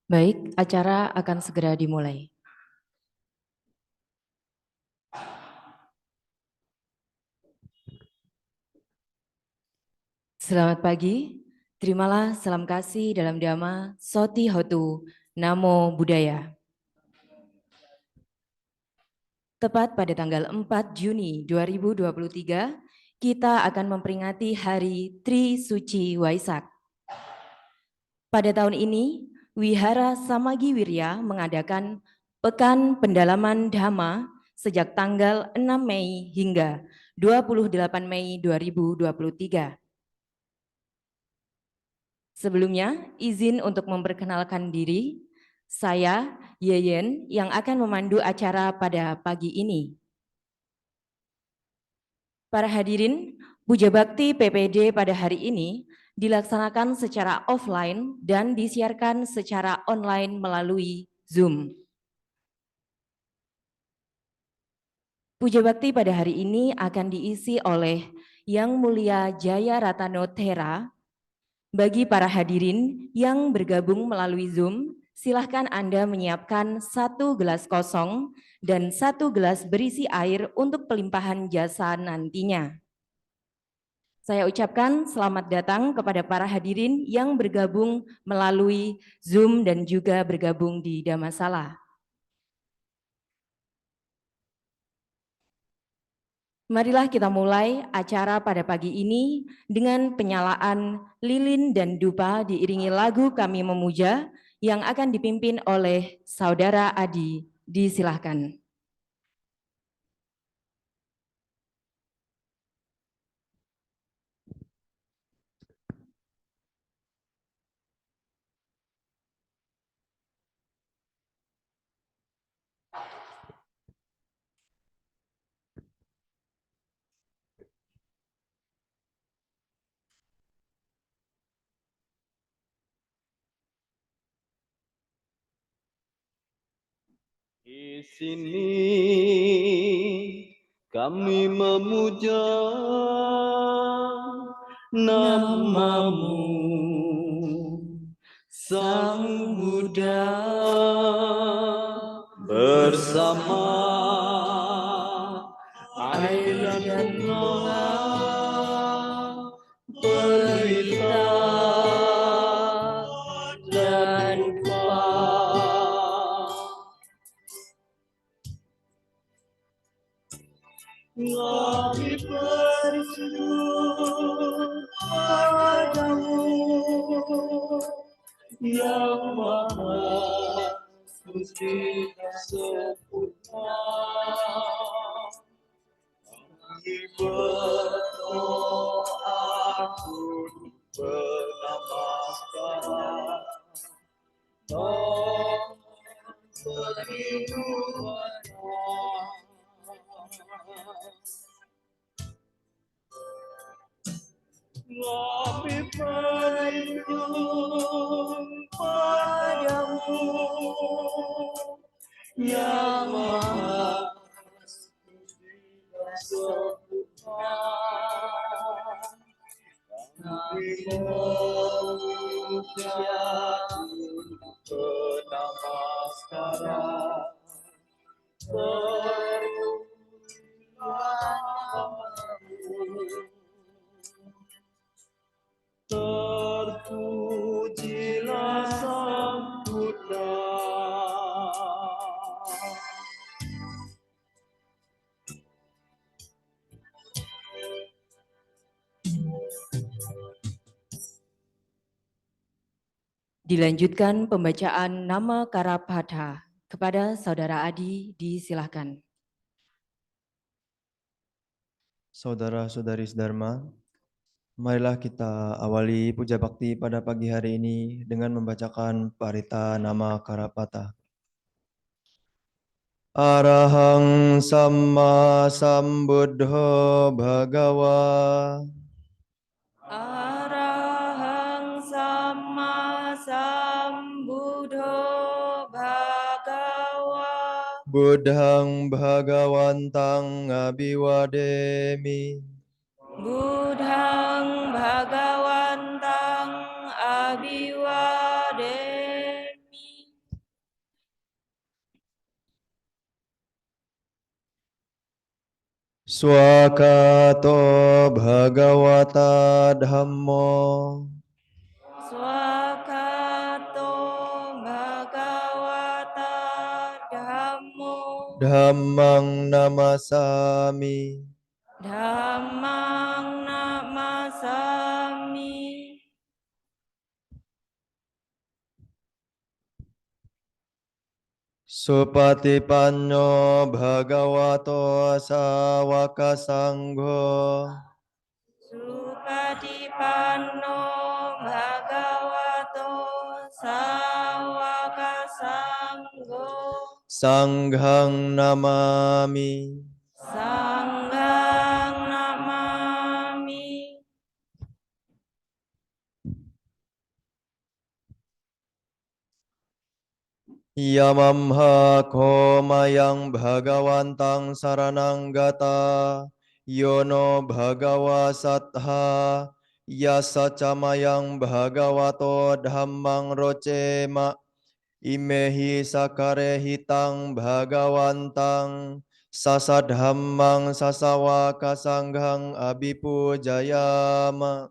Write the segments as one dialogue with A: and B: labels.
A: Baik, acara akan segera dimulai. Selamat pagi, terimalah salam kasih dalam Dhamma Soti Hotu Namo Buddhaya. Tepat pada tanggal 4 Juni 2023, kita akan memperingati Hari Tri Suci Waisak. Pada tahun ini, Wihara Samagi Wirya mengadakan Pekan Pendalaman Dhamma sejak tanggal 6 Mei hingga 28 Mei 2023. Sebelumnya, izin untuk memperkenalkan diri, saya Yeyen yang akan memandu acara pada pagi ini. Para hadirin, Puja Bakti PPD pada hari ini dilaksanakan secara offline dan disiarkan secara online melalui Zoom. Puja Bakti pada hari ini akan diisi oleh Yang Mulia Jaya Ratano Thera. Bagi para hadirin yang bergabung melalui Zoom, silahkan Anda menyiapkan 1 gelas kosong dan 1 gelas berisi air untuk pelimpahan jasa nantinya. Saya ucapkan selamat datang kepada para hadirin yang bergabung melalui Zoom dan juga bergabung di Dhammasala. Marilah kita mulai acara pada pagi ini dengan penyalaan lilin dan dupa diiringi lagu Kami Memuja yang akan dipimpin oleh Saudara Adi. Disilahkan.
B: Di sini kami memuja namamu, Sang Buddha, bersama air dan bunga pelita dan dupa. Kami bersyukur padamu yang maha suci dan sempurna. Kami berdoa bernamaskara dan perlindungan. Kami berlindung padamu yang maha suci dan sempurna. Kami memuja bernamaskara terpujilah Sang Buddha.
A: Dilanjutkan pembacaan nama Karapatha. Kepada Saudara Adi, disilahkan.
C: Saudara-saudari Dharma, marilah kita awali puja bakti pada pagi hari ini dengan membacakan parita nama Karapatha. Arahang Samma Sambuddho Bhagawa.
A: Arahang Samma Sambuddho Bhagawa.
C: Buddhang Bhagawantang Abhiwademi.
A: Buddhang Bhagawantang Abhiwademi.
C: Swakato bhagavata dhammo
A: Swakato bhagavata dhammo
C: dhammang namasami.
A: dhammang namasami.
C: Supatipanno bhagavato sawaka sangho
A: Supatipanno bhagavato sawaka sangho
C: sanghang namami.
A: sanghang namami.
C: Yamamha komayang bhagawantang saranang gata yono bhagawa sattha yasa camayang bhagavato dhammang rocema imehi sakare hitang bhagawantang sasadhammang sasawaka sanghang abipujayama.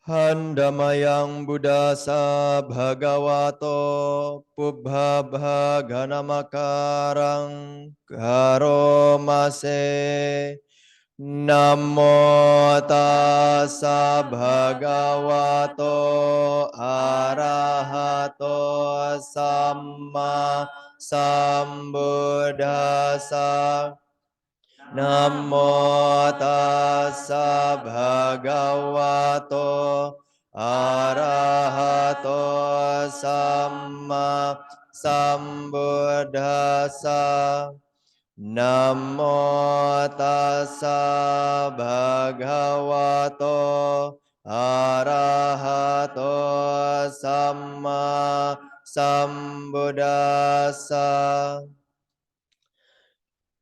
C: Handamayang buddhasa bhagavato pubbha bhaganamakarang karomase. Namo tassa bhagavato arahato samma sambuddhassa. Namo tassa bhagavato arahato samma sambuddhassa. Namo tassa bhagavato arahato samma sambuddhassa.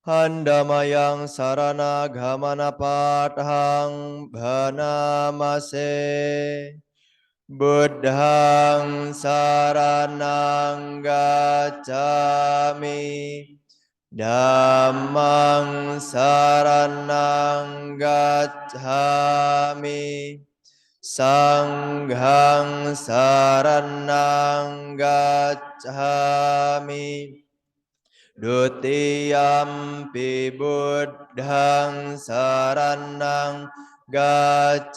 C: Handamayang sarana gamana pathang bhanamase. Buddhang saranang gacchami. Dhammang saranang gacchami. Sanghang saranang gacchami. Dutiyampi buddhang saranang gacchami.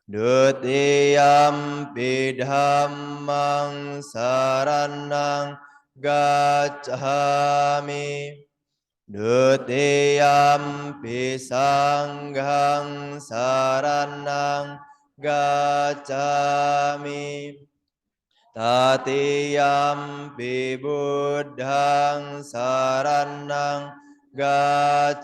C: Dutiyampi dhammang saranang gacchami. Dutiyampi sanghang saranang gacchami. Tatiyampi buddhang saranang gacchami.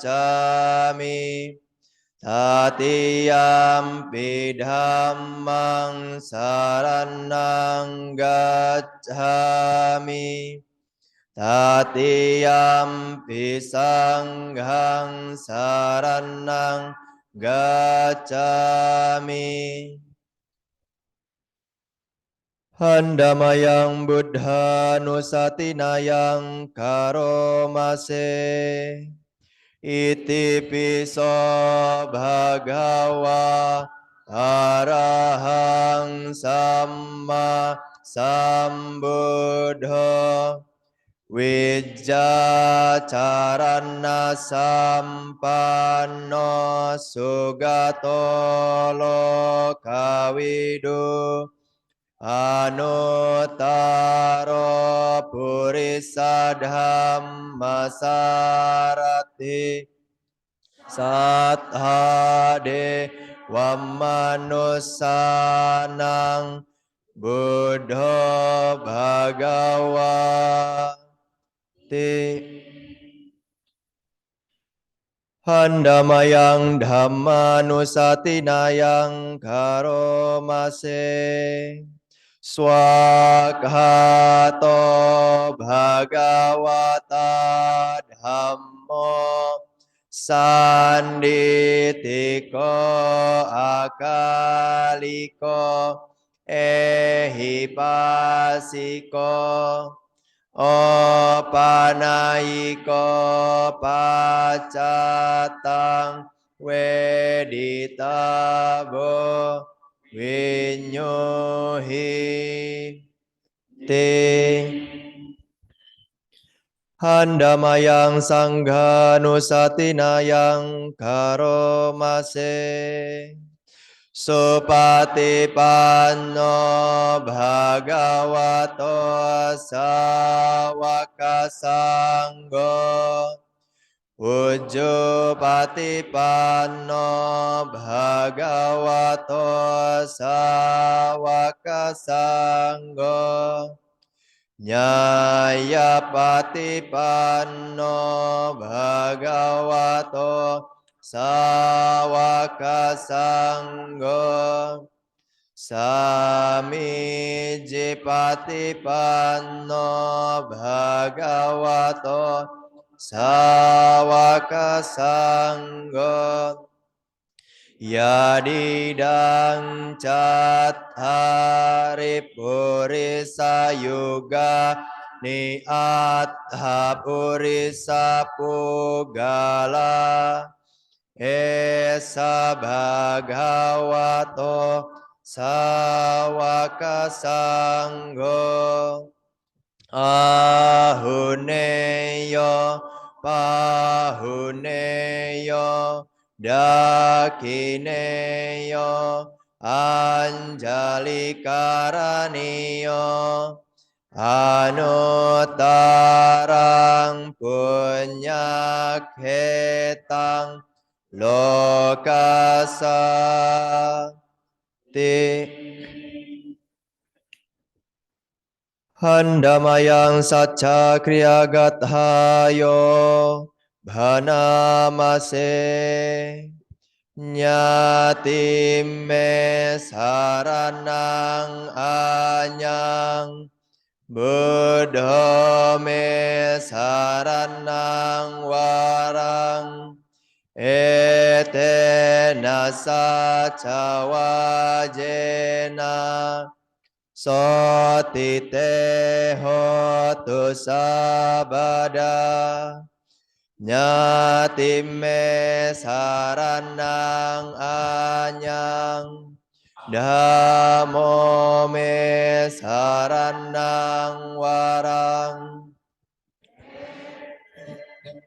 C: Tatiyampi dhammang saranang gacchami. Tatiyampi sanghang saranang gacchami. Handamayang buddha nusatinayang karomase. Iti piso bhagawa arahang samma sambuddha. Wijjacarana sampanno sugato lokawidu. Anuttaro purisa dhamma sarati. Sathade wamanusanang buddha bhagawati. Handamayang dhammanusatinayang karomase. Swakhato bhagavata dhammo sanditiko akaliko ehipasiko opanayiko pacatang weditabo vinyuhi te handamayang sanghanusatinayang karomase supatipanno bhagavato sawaka sangho Ujjupatipanno bhagavato sawaka sangho Nyayapatipanno bhagavato sawaka sangho Samijjipatipanno bhagavato sawaka sangho Yadidang cathari purisa yuga niatha purisa pugala esa bhagavato sawaka sangho ahuneyo pahuneyo dakineyo anjalikaraniyo anutarang punyakhetang lokasati handamayang sacha kriya gathayo bhanamase nyatime saranang anyang buddha me saranang warang etena sacha wajena Sotite hotu sabada Nyatime saranang anyang Dhammo me saranang warang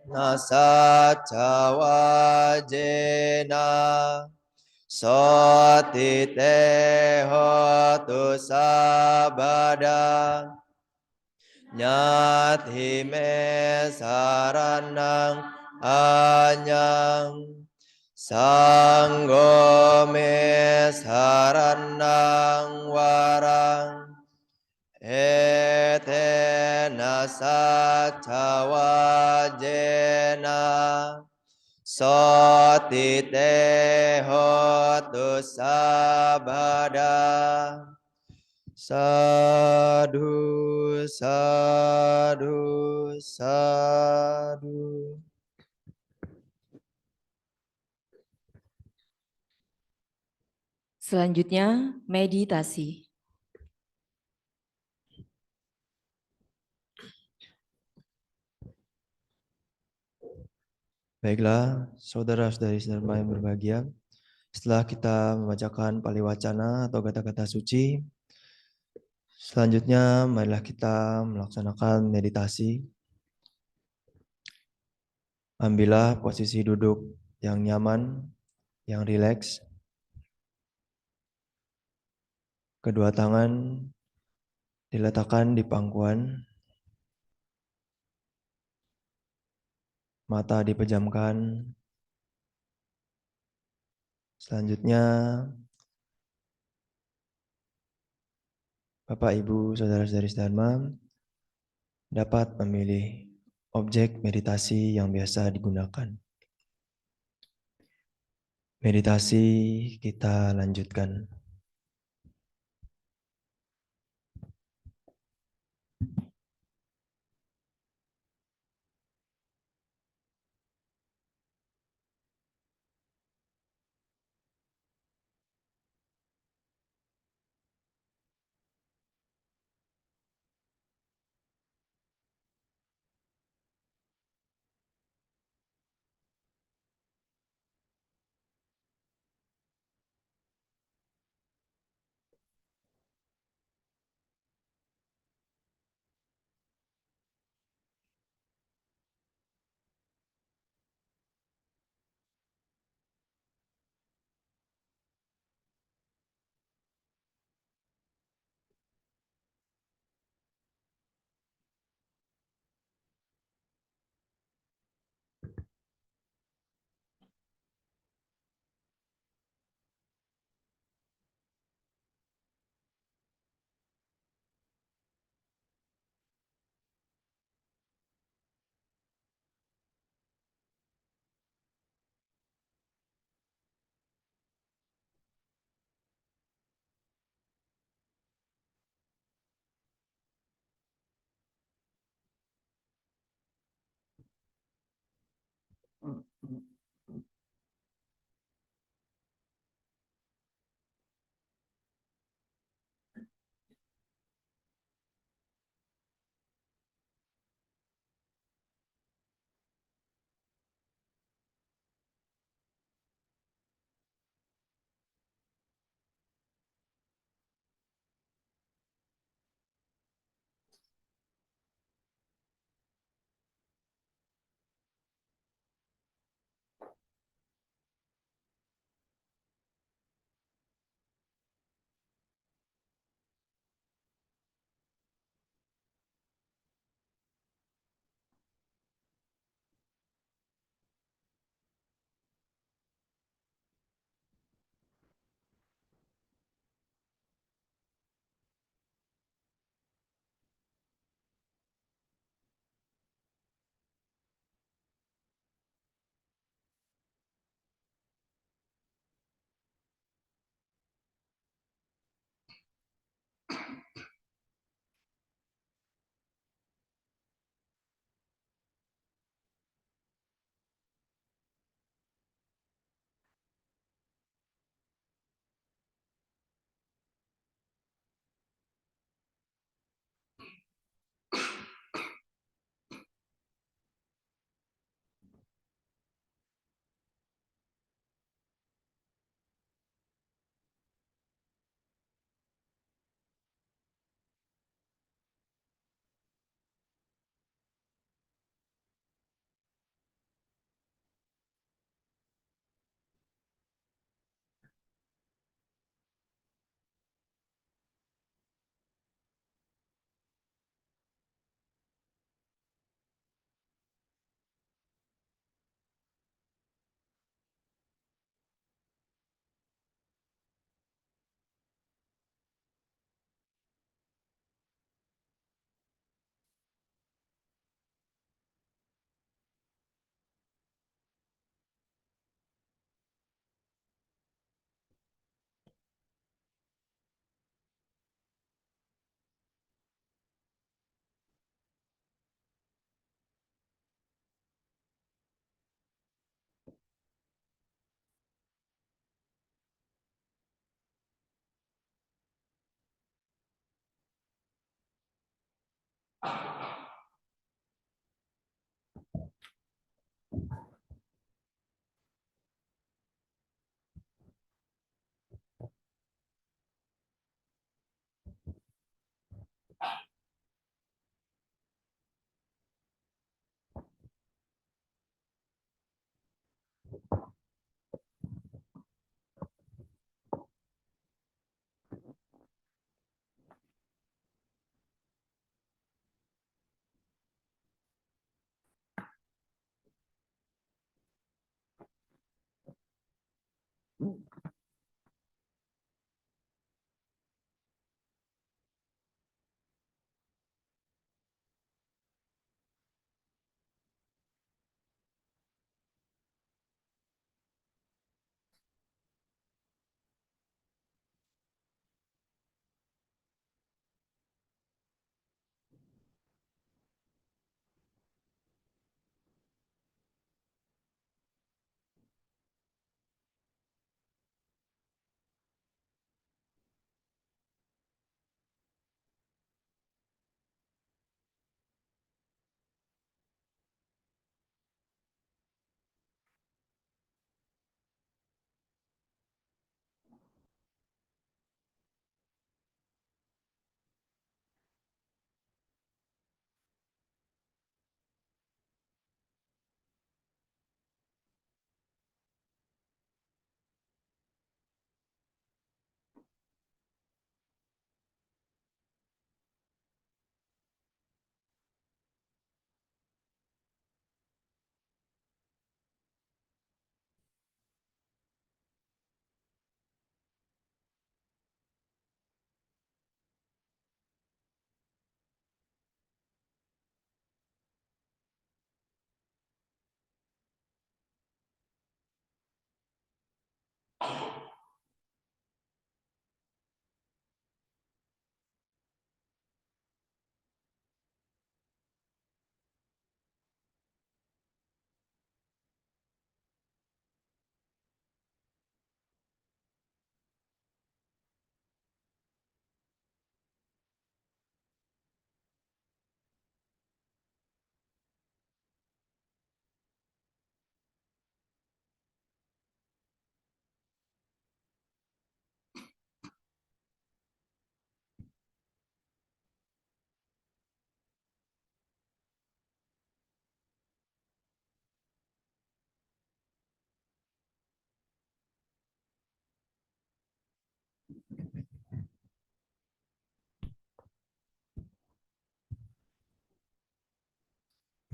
C: Nasaca wajena Sotite hotu sabada Nyatime saranang anyang Sanggo me saranang warang Etena saca wajena Sotite hotu sabada Sadhu, sadhu, sadhu.
A: Selanjutnya, meditasi.
C: Baiklah, saudara-saudari Dharma yang berbahagia, setelah kita membacakan paliwacana atau kata-kata suci, selanjutnya marilah kita melaksanakan meditasi. Ambillah posisi duduk yang nyaman, yang rileks. Kedua tangan diletakkan di pangkuan. Mata dipejamkan. Selanjutnya, Bapak, Ibu, Saudara-saudari Dharma dapat memilih objek meditasi yang biasa digunakan. Meditasi kita lanjutkan.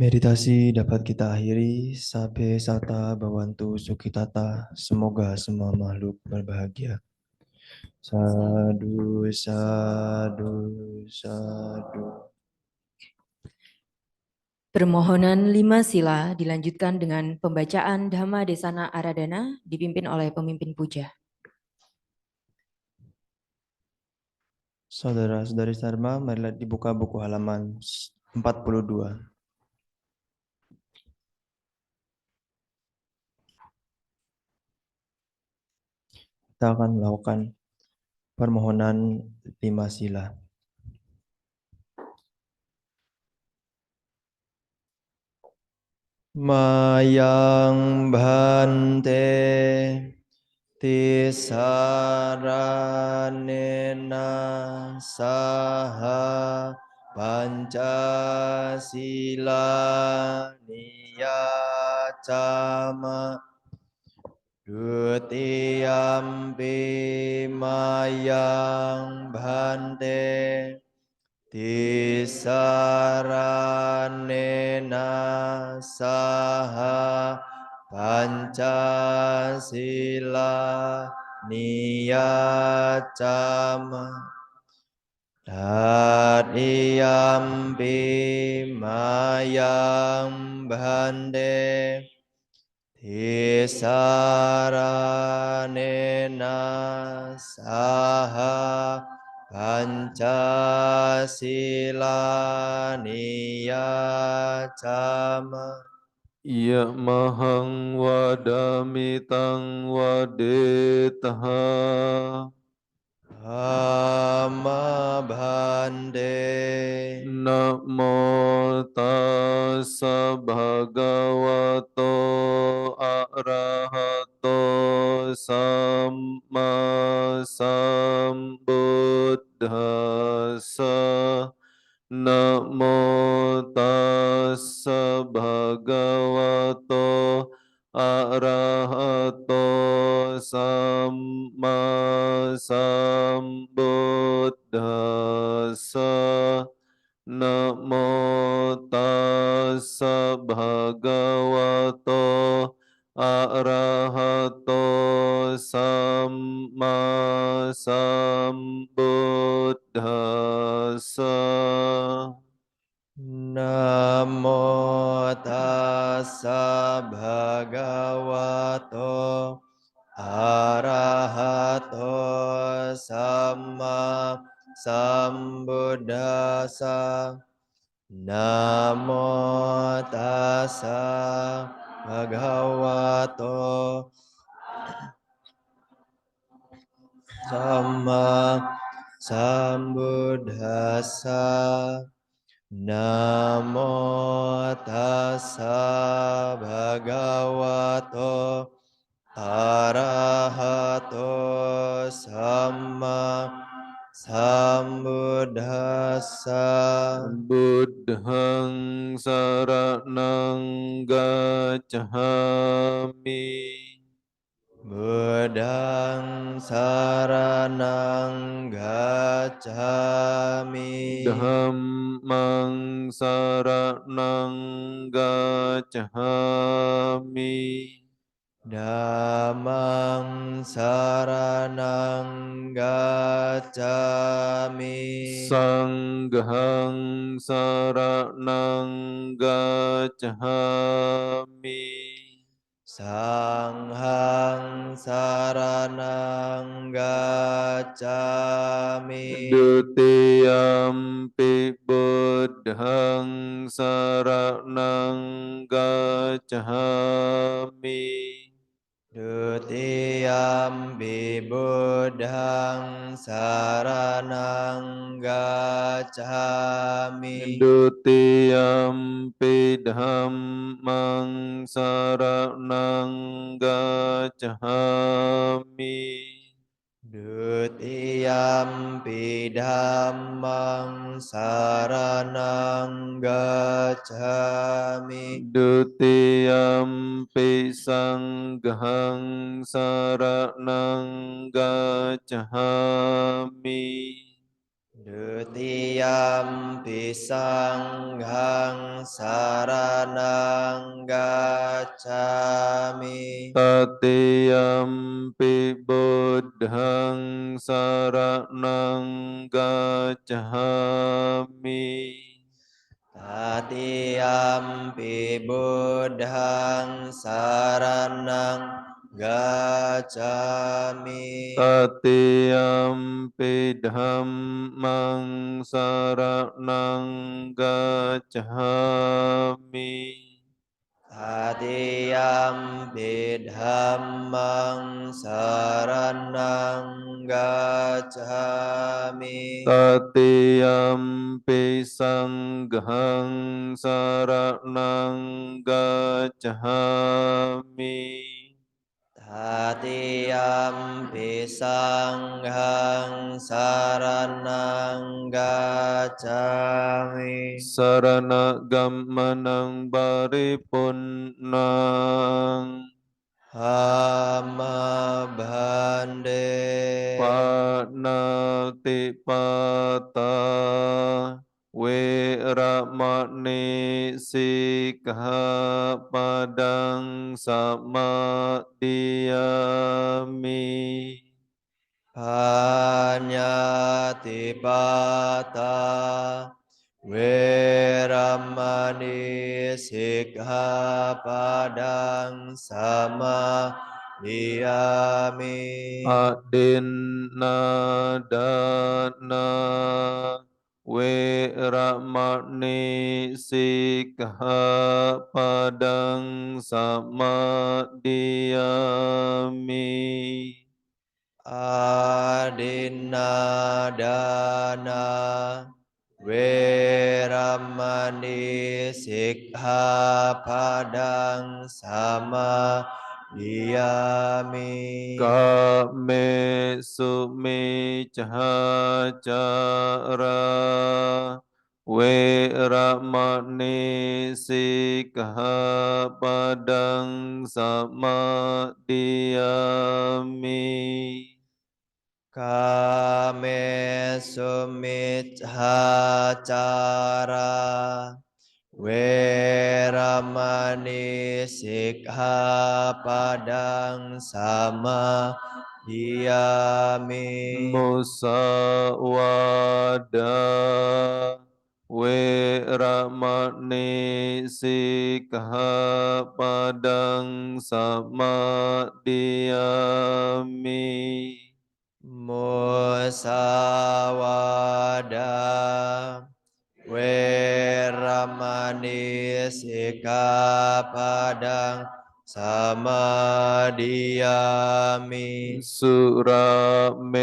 C: Meditasi dapat kita akhiri. Sabe sata bawantu sukitata. Semoga semua makhluk berbahagia. Sadu, sadu, sadu.
A: Permohonan 5 sila dilanjutkan dengan pembacaan Dhamma Desana Aradhana dipimpin oleh pemimpin puja.
C: Saudara-saudari Dharma, marilah dibuka buku halaman 42. Kita akan melakukan permohonan 5 sila. Mayang bhante tisaranena saha pancasila niyacama dutiyampi mayang bhante tisaranena saha pancasila niyacama Tadiyampi mayang bhante tisaranena saha pancasila niyacama
B: Ya mahang wadamitang wadetaha
C: Amma bhante
B: Namo tassa bhagavato arahato samma sambuddhassa Namo tassa bhagavato arahato samma sambuddhassa Namo tassa bhagavato arahato samma sambuddhassa
C: Namo tassa bhagavato arahato samma sambuddhassa Namo tassa bhagavato samma sambuddhassa Namo tassa bhagavato arahato samma sambuddhassa
B: Buddhang saranang gacchami
C: Buddhang saranang gacchami
B: Dhammang saranang gacchami
C: Dhammang saranang gacchami
B: Sanghang saranang gacchami
C: Sanghang saranang gacchami
B: Dutiyampi buddhang saranang gacchami
C: Dutiyampi buddhang saranang gacchami
B: Dutiyampi dhammang saranang gacchami
C: Dutiyampi dhammang saranang gacchami
B: Dutiyampi sanghang saranang gacchami
C: Dutiyampi sanghang saranang gacchami.
B: Tatiyampi buddhang saranang gacchami.
C: Tatiyampi buddhang saranang gacchami.
B: Tatiyampi dhammang saranang gacchami.
C: Tatiyampi dhammang saranang gacchami.
B: Tatiyampi sanghang saranang gacchami.
C: Tatiyampi sanghang saranang gacchami.
B: Sarana gammanang paripunnang.
C: Hamma bhande.
B: Panatipata Weramani Sikkhapadang Samadhiyami.
C: Panyatipata Weramani Sikkhapadang Samadhiyami.
B: Adinadana Weramani Sikkhapadang Samadhiyami.
C: Adinadana Weramani Sikkhapadang Samadhiyami.
B: Kame sumicacara Weramani Sikkhapadang Samadhiyami.
C: Kame sumicacara Weramani Sikkhapadang Samadhiyami.
B: Musawada Weramani Sikkhapadang Samadhiyami.
C: Musawada Weramani Sikkhapadang Samadhiyami.
B: Surameraya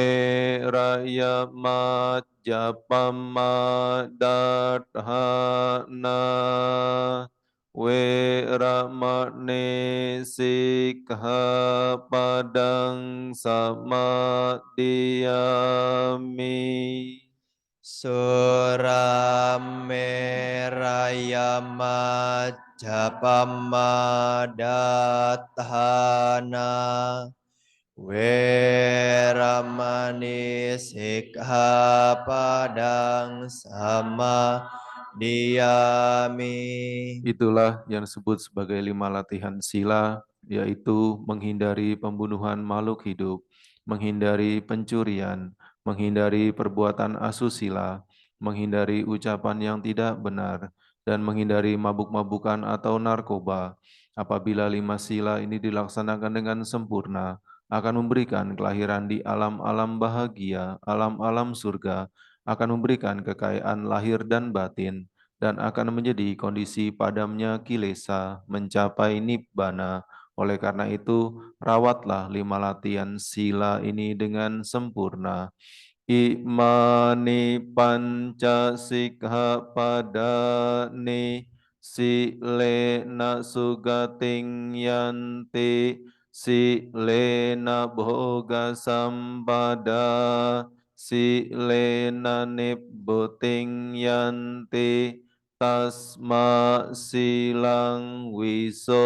B: Majappamadadhana Weramani Sikkhapadang Samadhiyami.
C: Surameraya Majappamadadhana Weramani Sikkhapadang Samadhiyami.
B: Itulah yang disebut sebagai 5 latihan sila, yaitu menghindari pembunuhan makhluk hidup, menghindari pencurian, menghindari perbuatan asusila, menghindari ucapan yang tidak benar, dan menghindari mabuk-mabukan atau narkoba. Apabila 5 sila ini dilaksanakan dengan sempurna, akan memberikan kelahiran di alam-alam bahagia, alam-alam surga, akan memberikan kekayaan lahir dan batin, dan akan menjadi kondisi padamnya kilesa, mencapai nibbana. Oleh karena itu, rawatlah 5 latihan sila ini dengan sempurna. Imani panca sikkhapadani silena sugating yanti silena bhoga sampada silena nibbuting yanti tasma silang wisodhaye.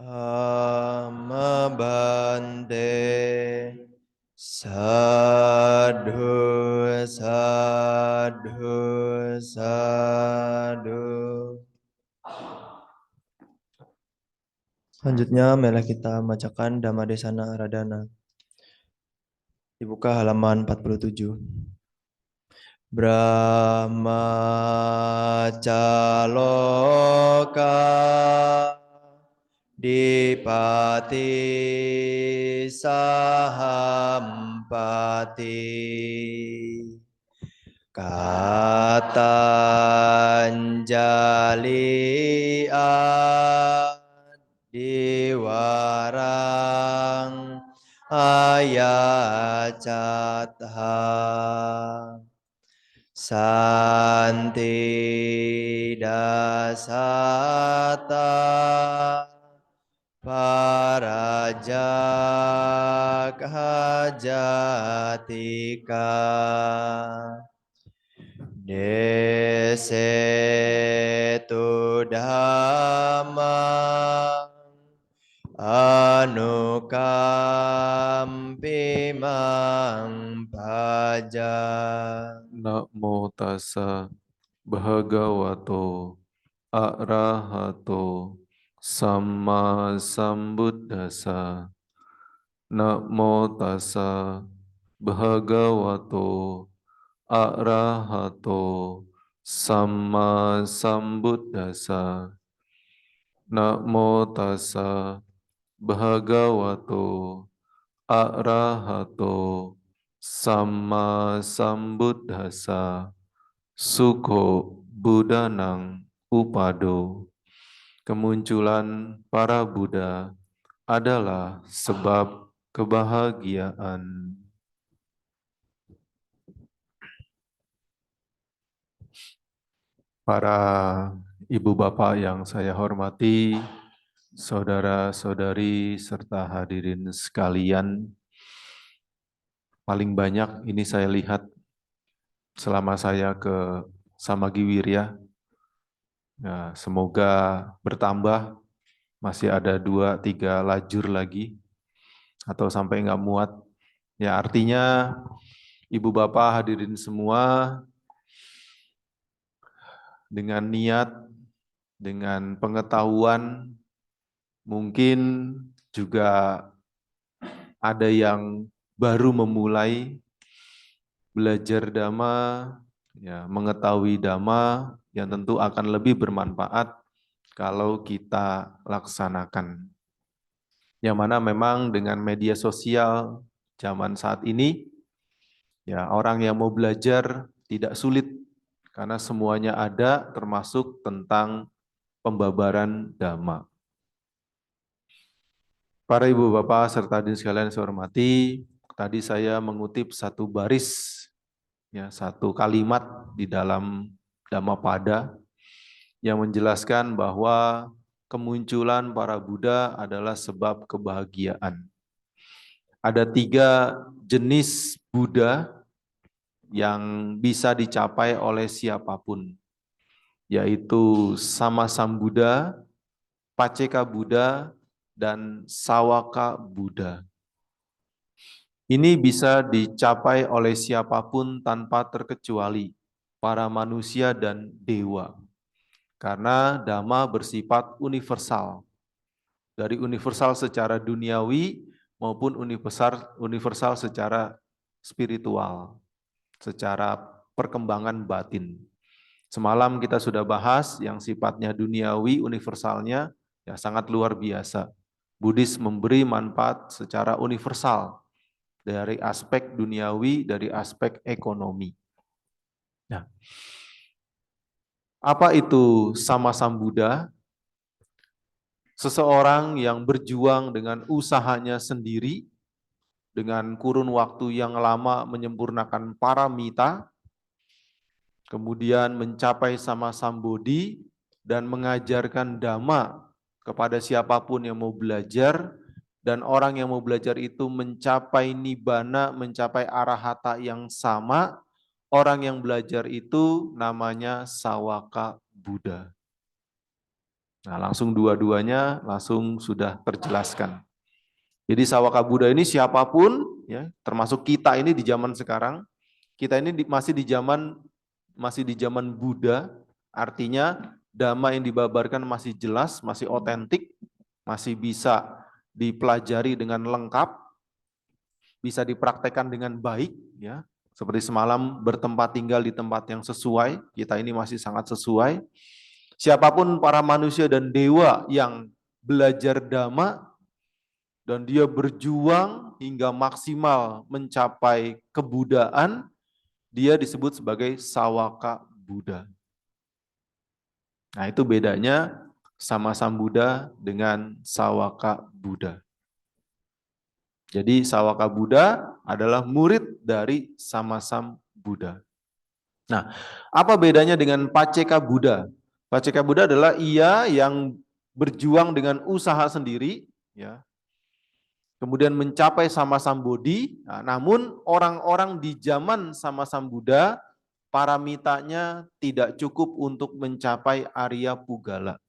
C: Amma bhante. Sadhu, sadhu, sadhu. Selanjutnya, marilah kita membacakan Dhammadesana Aradhana. Dibuka halaman 47. Brahmacaloka Dipati Sahampati Katanjali Adiwarang Ayacatha Santi dasata Parajajatika Desetu Dhammang Anukampimang Paja.
B: Namo tassa bhagavato arahato samma sambuddhassa. Namo tassa bhagavato arahato samma sambuddhassa. Namo tassa bhagavato arahato samma sambuddhassa. Sukho Buddhanang upado. Kemunculan para Buddha adalah sebab kebahagiaan. Para ibu bapak yang saya hormati, saudara-saudari serta hadirin sekalian, paling banyak ini saya lihat selama saya ke Samagiwirya. Nah, semoga bertambah, masih ada 2-3 lajur lagi, atau sampai nggak muat. Ya, artinya ibu bapak hadirin semua dengan niat, dengan pengetahuan, mungkin juga ada yang baru memulai belajar Dhamma, ya, mengetahui Dhamma yang tentu akan lebih bermanfaat kalau kita laksanakan. Yang mana memang dengan media sosial zaman saat ini, ya, orang yang mau belajar tidak sulit karena semuanya ada, termasuk tentang pembabaran Dhamma. Para ibu bapak serta hadirin sekalian saya hormati, tadi saya mengutip satu baris, ya, satu kalimat di dalam Dhammapada yang menjelaskan bahwa kemunculan para Buddha adalah sebab kebahagiaan. Ada 3 jenis Buddha yang bisa dicapai oleh siapapun, yaitu Sammasambuddha, Pacceka Buddha, dan Sawaka Buddha. Ini bisa dicapai oleh siapapun tanpa terkecuali, para manusia dan dewa. Karena Dhamma bersifat universal. Dari universal secara duniawi maupun universal secara spiritual, secara perkembangan batin. Semalam kita sudah bahas yang sifatnya duniawi, universalnya ya sangat luar biasa. Buddhis memberi manfaat secara universal dari aspek duniawi, dari aspek ekonomi. Nah, apa itu Sammasambuddha? Seseorang yang berjuang dengan usahanya sendiri, dengan kurun waktu yang lama menyempurnakan paramita, kemudian mencapai Sammasambodhi dan mengajarkan Dhamma kepada siapapun yang mau belajar, dan orang yang mau belajar itu mencapai Nibbana, mencapai Arahata yang sama, orang yang belajar itu namanya Sawaka Buddha. Nah, langsung dua-duanya langsung sudah terjelaskan. Jadi Sawaka Buddha ini siapapun ya, termasuk kita ini di zaman sekarang, kita ini masih di zaman Buddha, artinya dhamma yang dibabarkan masih jelas, masih otentik, masih bisa dipelajari dengan lengkap, bisa dipraktekkan dengan baik, ya. Seperti semalam bertempat tinggal di tempat yang sesuai, kita ini masih sangat sesuai. Siapapun para manusia dan dewa yang belajar dhamma dan dia berjuang hingga maksimal mencapai kebudaan, dia disebut sebagai Sawaka Buddha. Nah, itu bedanya Sama Sambuddha dengan Sawaka Buddha. Jadi Sawaka Buddha adalah murid dari Sama Sambuddha. Nah, apa bedanya dengan Paceka Buddha? Paceka Buddha adalah ia yang berjuang dengan usaha sendiri, ya, kemudian mencapai Sama Sambodhi. Nah, namun orang-orang di zaman Sama Sambuddha, paramitanya tidak cukup untuk mencapai Arya Pugala.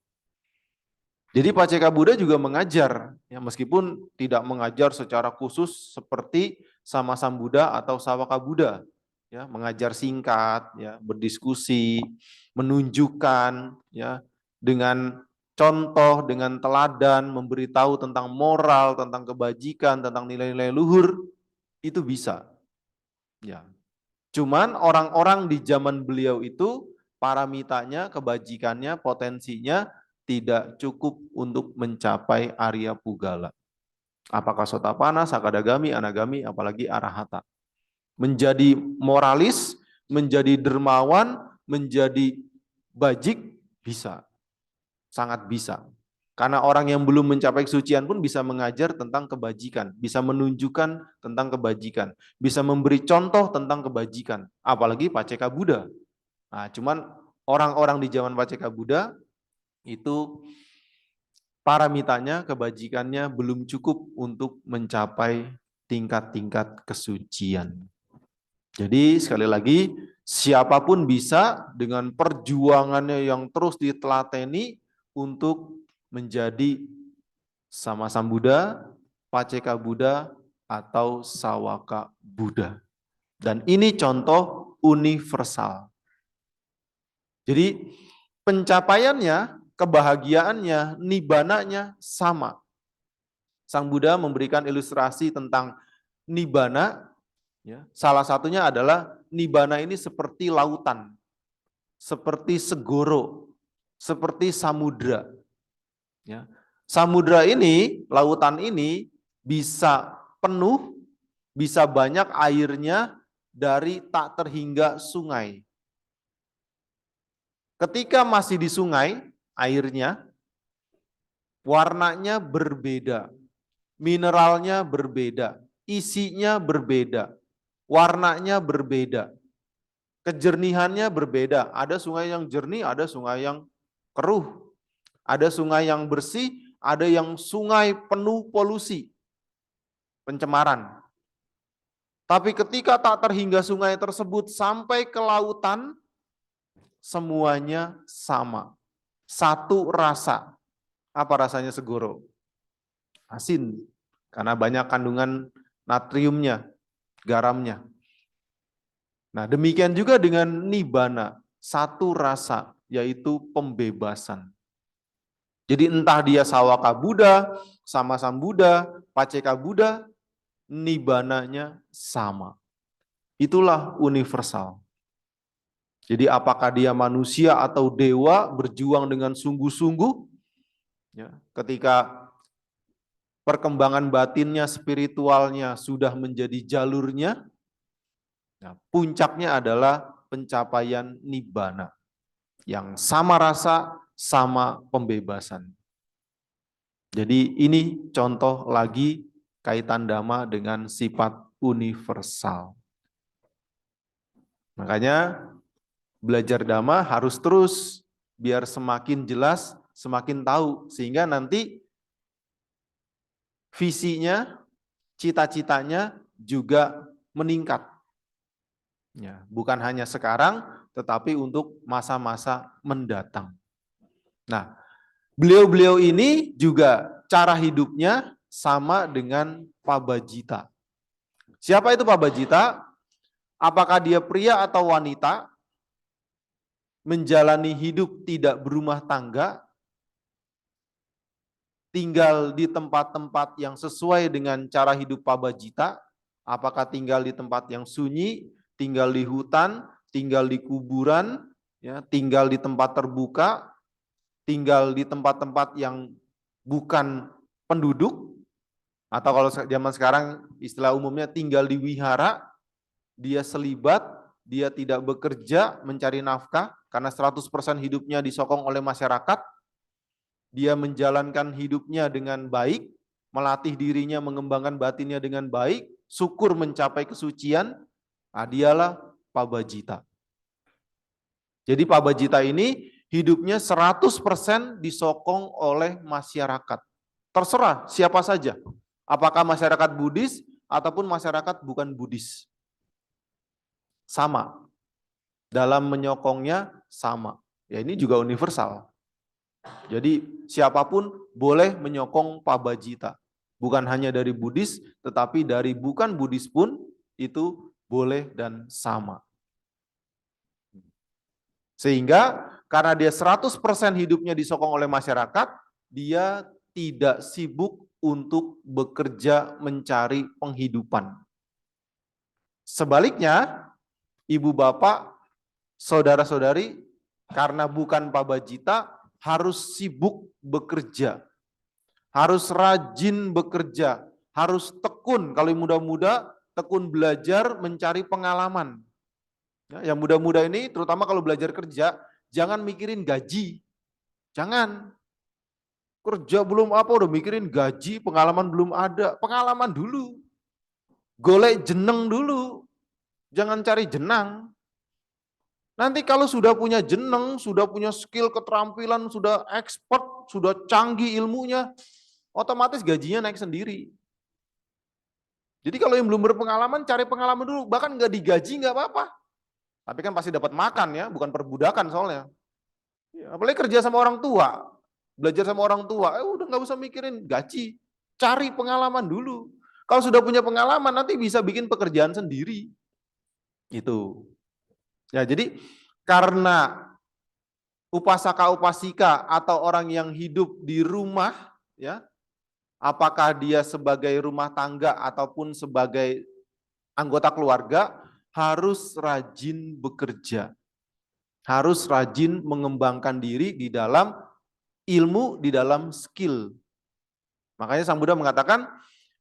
B: Jadi Paceka Buddha juga mengajar, ya, meskipun tidak mengajar secara khusus seperti Sama Sambuddha atau Sawaka Buddha, ya, mengajar singkat, ya, berdiskusi, menunjukkan, ya, dengan contoh, dengan teladan, memberitahu tentang moral, tentang kebajikan, tentang nilai-nilai luhur, itu bisa. Ya. Cuman orang-orang di zaman beliau itu paramitanya, kebajikannya, potensinya tidak cukup untuk mencapai Arya Pugala. Apakah Sotapana, Sakadagami, Anagami, apalagi Arahata. Menjadi moralis, menjadi dermawan, menjadi bajik, bisa. Sangat bisa. Karena orang yang belum mencapai kesucian pun bisa mengajar tentang kebajikan, bisa menunjukkan tentang kebajikan, bisa memberi contoh tentang kebajikan, apalagi Paceka Buddha. Nah, cuman orang-orang di zaman Paceka Buddha itu paramitanya, kebajikannya belum cukup untuk mencapai tingkat-tingkat kesucian. Jadi sekali lagi, siapapun bisa dengan perjuangannya yang terus ditelateni untuk menjadi Sama Sambuddha, Paceka Buddha, atau Sawaka Buddha. Dan ini contoh universal. Jadi pencapaiannya, kebahagiaannya, nibbananya sama. Sang Buddha memberikan ilustrasi tentang nibbana, ya. Salah satunya adalah nibbana ini seperti lautan, seperti segoro, seperti samudra. Ya. Samudra ini, lautan ini bisa penuh, bisa banyak airnya dari tak terhingga sungai. Ketika masih di sungai, airnya, warnanya berbeda, mineralnya berbeda, isinya berbeda, warnanya berbeda, kejernihannya berbeda. Ada sungai yang jernih, ada sungai yang keruh, ada sungai yang bersih, ada yang sungai penuh polusi, pencemaran. Tapi ketika tak terhingga sungai tersebut sampai ke lautan, semuanya sama. Satu rasa. Apa rasanya segoro? Asin. Karena banyak kandungan natriumnya, garamnya. Nah, demikian juga dengan nibbana. Satu rasa, yaitu pembebasan. Jadi entah dia Sawaka Buddha, Sama Sambuddha, Paceka Buddha, nibbananya sama. Itulah universal. Jadi apakah dia manusia atau dewa berjuang dengan sungguh-sungguh, ya, ketika perkembangan batinnya, spiritualnya sudah menjadi jalurnya, nah, puncaknya adalah pencapaian nibbana, yang sama rasa, sama pembebasan. Jadi ini contoh lagi kaitan dhamma dengan sifat universal. Makanya belajar dhamma harus terus biar semakin jelas, semakin tahu, sehingga nanti visinya, cita-citanya juga meningkat. Ya, bukan hanya sekarang, tetapi untuk masa-masa mendatang. Nah, beliau-beliau ini juga cara hidupnya sama dengan Pabajita. Siapa itu pabajita? Apakah dia pria atau wanita? Menjalani hidup tidak berumah tangga? Tinggal di tempat-tempat yang sesuai dengan cara hidup pabajita? Apakah tinggal di tempat yang sunyi, tinggal di hutan, tinggal di kuburan, ya, tinggal di tempat terbuka, tinggal di tempat-tempat yang bukan penduduk, atau kalau zaman sekarang istilah umumnya tinggal di wihara, dia selibat, dia tidak bekerja mencari nafkah karena 100% hidupnya disokong oleh masyarakat, dia menjalankan hidupnya dengan baik, melatih dirinya, mengembangkan batinnya dengan baik, syukur mencapai kesucian, nah dialah pabajita. Jadi pabajita ini hidupnya 100% disokong oleh masyarakat. Terserah siapa saja. Apakah masyarakat Buddhis ataupun masyarakat bukan Buddhis. Sama. Dalam menyokongnya sama. Ya ini juga universal. Jadi siapapun boleh menyokong pabajita. Bukan hanya dari Buddhis, tetapi dari bukan Buddhis pun itu boleh dan sama. Sehingga karena dia 100% hidupnya disokong oleh masyarakat, dia tidak sibuk untuk bekerja mencari penghidupan. Sebaliknya, ibu bapak, saudara-saudari, karena bukan pabajita, harus sibuk bekerja. Harus rajin bekerja, harus tekun, kalau muda-muda, tekun belajar mencari pengalaman. Ya, yang muda-muda ini, terutama kalau belajar kerja, jangan mikirin gaji. Jangan. Kerja belum apa, udah mikirin gaji, pengalaman belum ada. Pengalaman dulu. Golek jeneng dulu. Jangan cari jenang. Nanti kalau sudah punya jeneng, sudah punya skill, keterampilan, sudah expert, sudah canggih ilmunya, otomatis gajinya naik sendiri. Jadi kalau yang belum berpengalaman, cari pengalaman dulu. Bahkan nggak digaji nggak apa-apa. Tapi kan pasti dapat makan ya, bukan perbudakan soalnya. Ya, apalagi kerja sama orang tua, belajar sama orang tua, udah nggak usah mikirin gaji, cari pengalaman dulu. Kalau sudah punya pengalaman, nanti bisa bikin pekerjaan sendiri. Itu. Ya, jadi karena upasaka-upasika atau orang yang hidup di rumah, ya, apakah dia sebagai rumah tangga ataupun sebagai anggota keluarga, harus rajin bekerja. Harus rajin mengembangkan diri di dalam ilmu, di dalam skill. Makanya Sang Buddha mengatakan,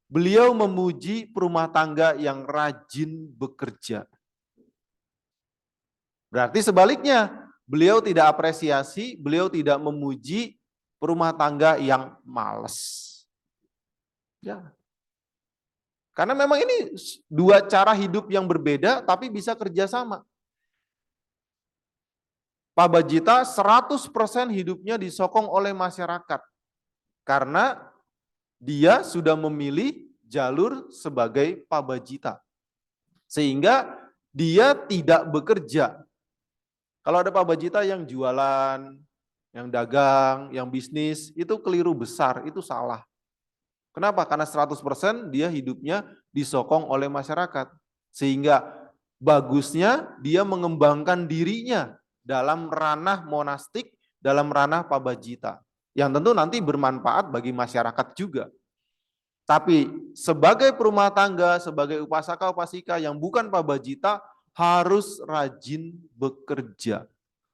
B: beliau memuji perumah tangga yang rajin bekerja. Berarti sebaliknya, beliau tidak apresiasi, beliau tidak memuji perumah tangga yang malas. Ya. Karena memang ini dua cara hidup yang berbeda, tapi bisa kerjasama. Pabajita 100% hidupnya disokong oleh masyarakat. Karena dia sudah memilih jalur sebagai pabajita. Sehingga dia tidak bekerja. Kalau ada pabajita yang jualan, yang dagang, yang bisnis, itu keliru besar, itu salah. Kenapa? Karena 100% dia hidupnya disokong oleh masyarakat. Sehingga bagusnya dia mengembangkan dirinya dalam ranah monastik, dalam ranah pabajita. Yang tentu nanti bermanfaat bagi masyarakat juga. Tapi sebagai perumah tangga, sebagai upasaka-upasika yang bukan pabajita, harus rajin bekerja.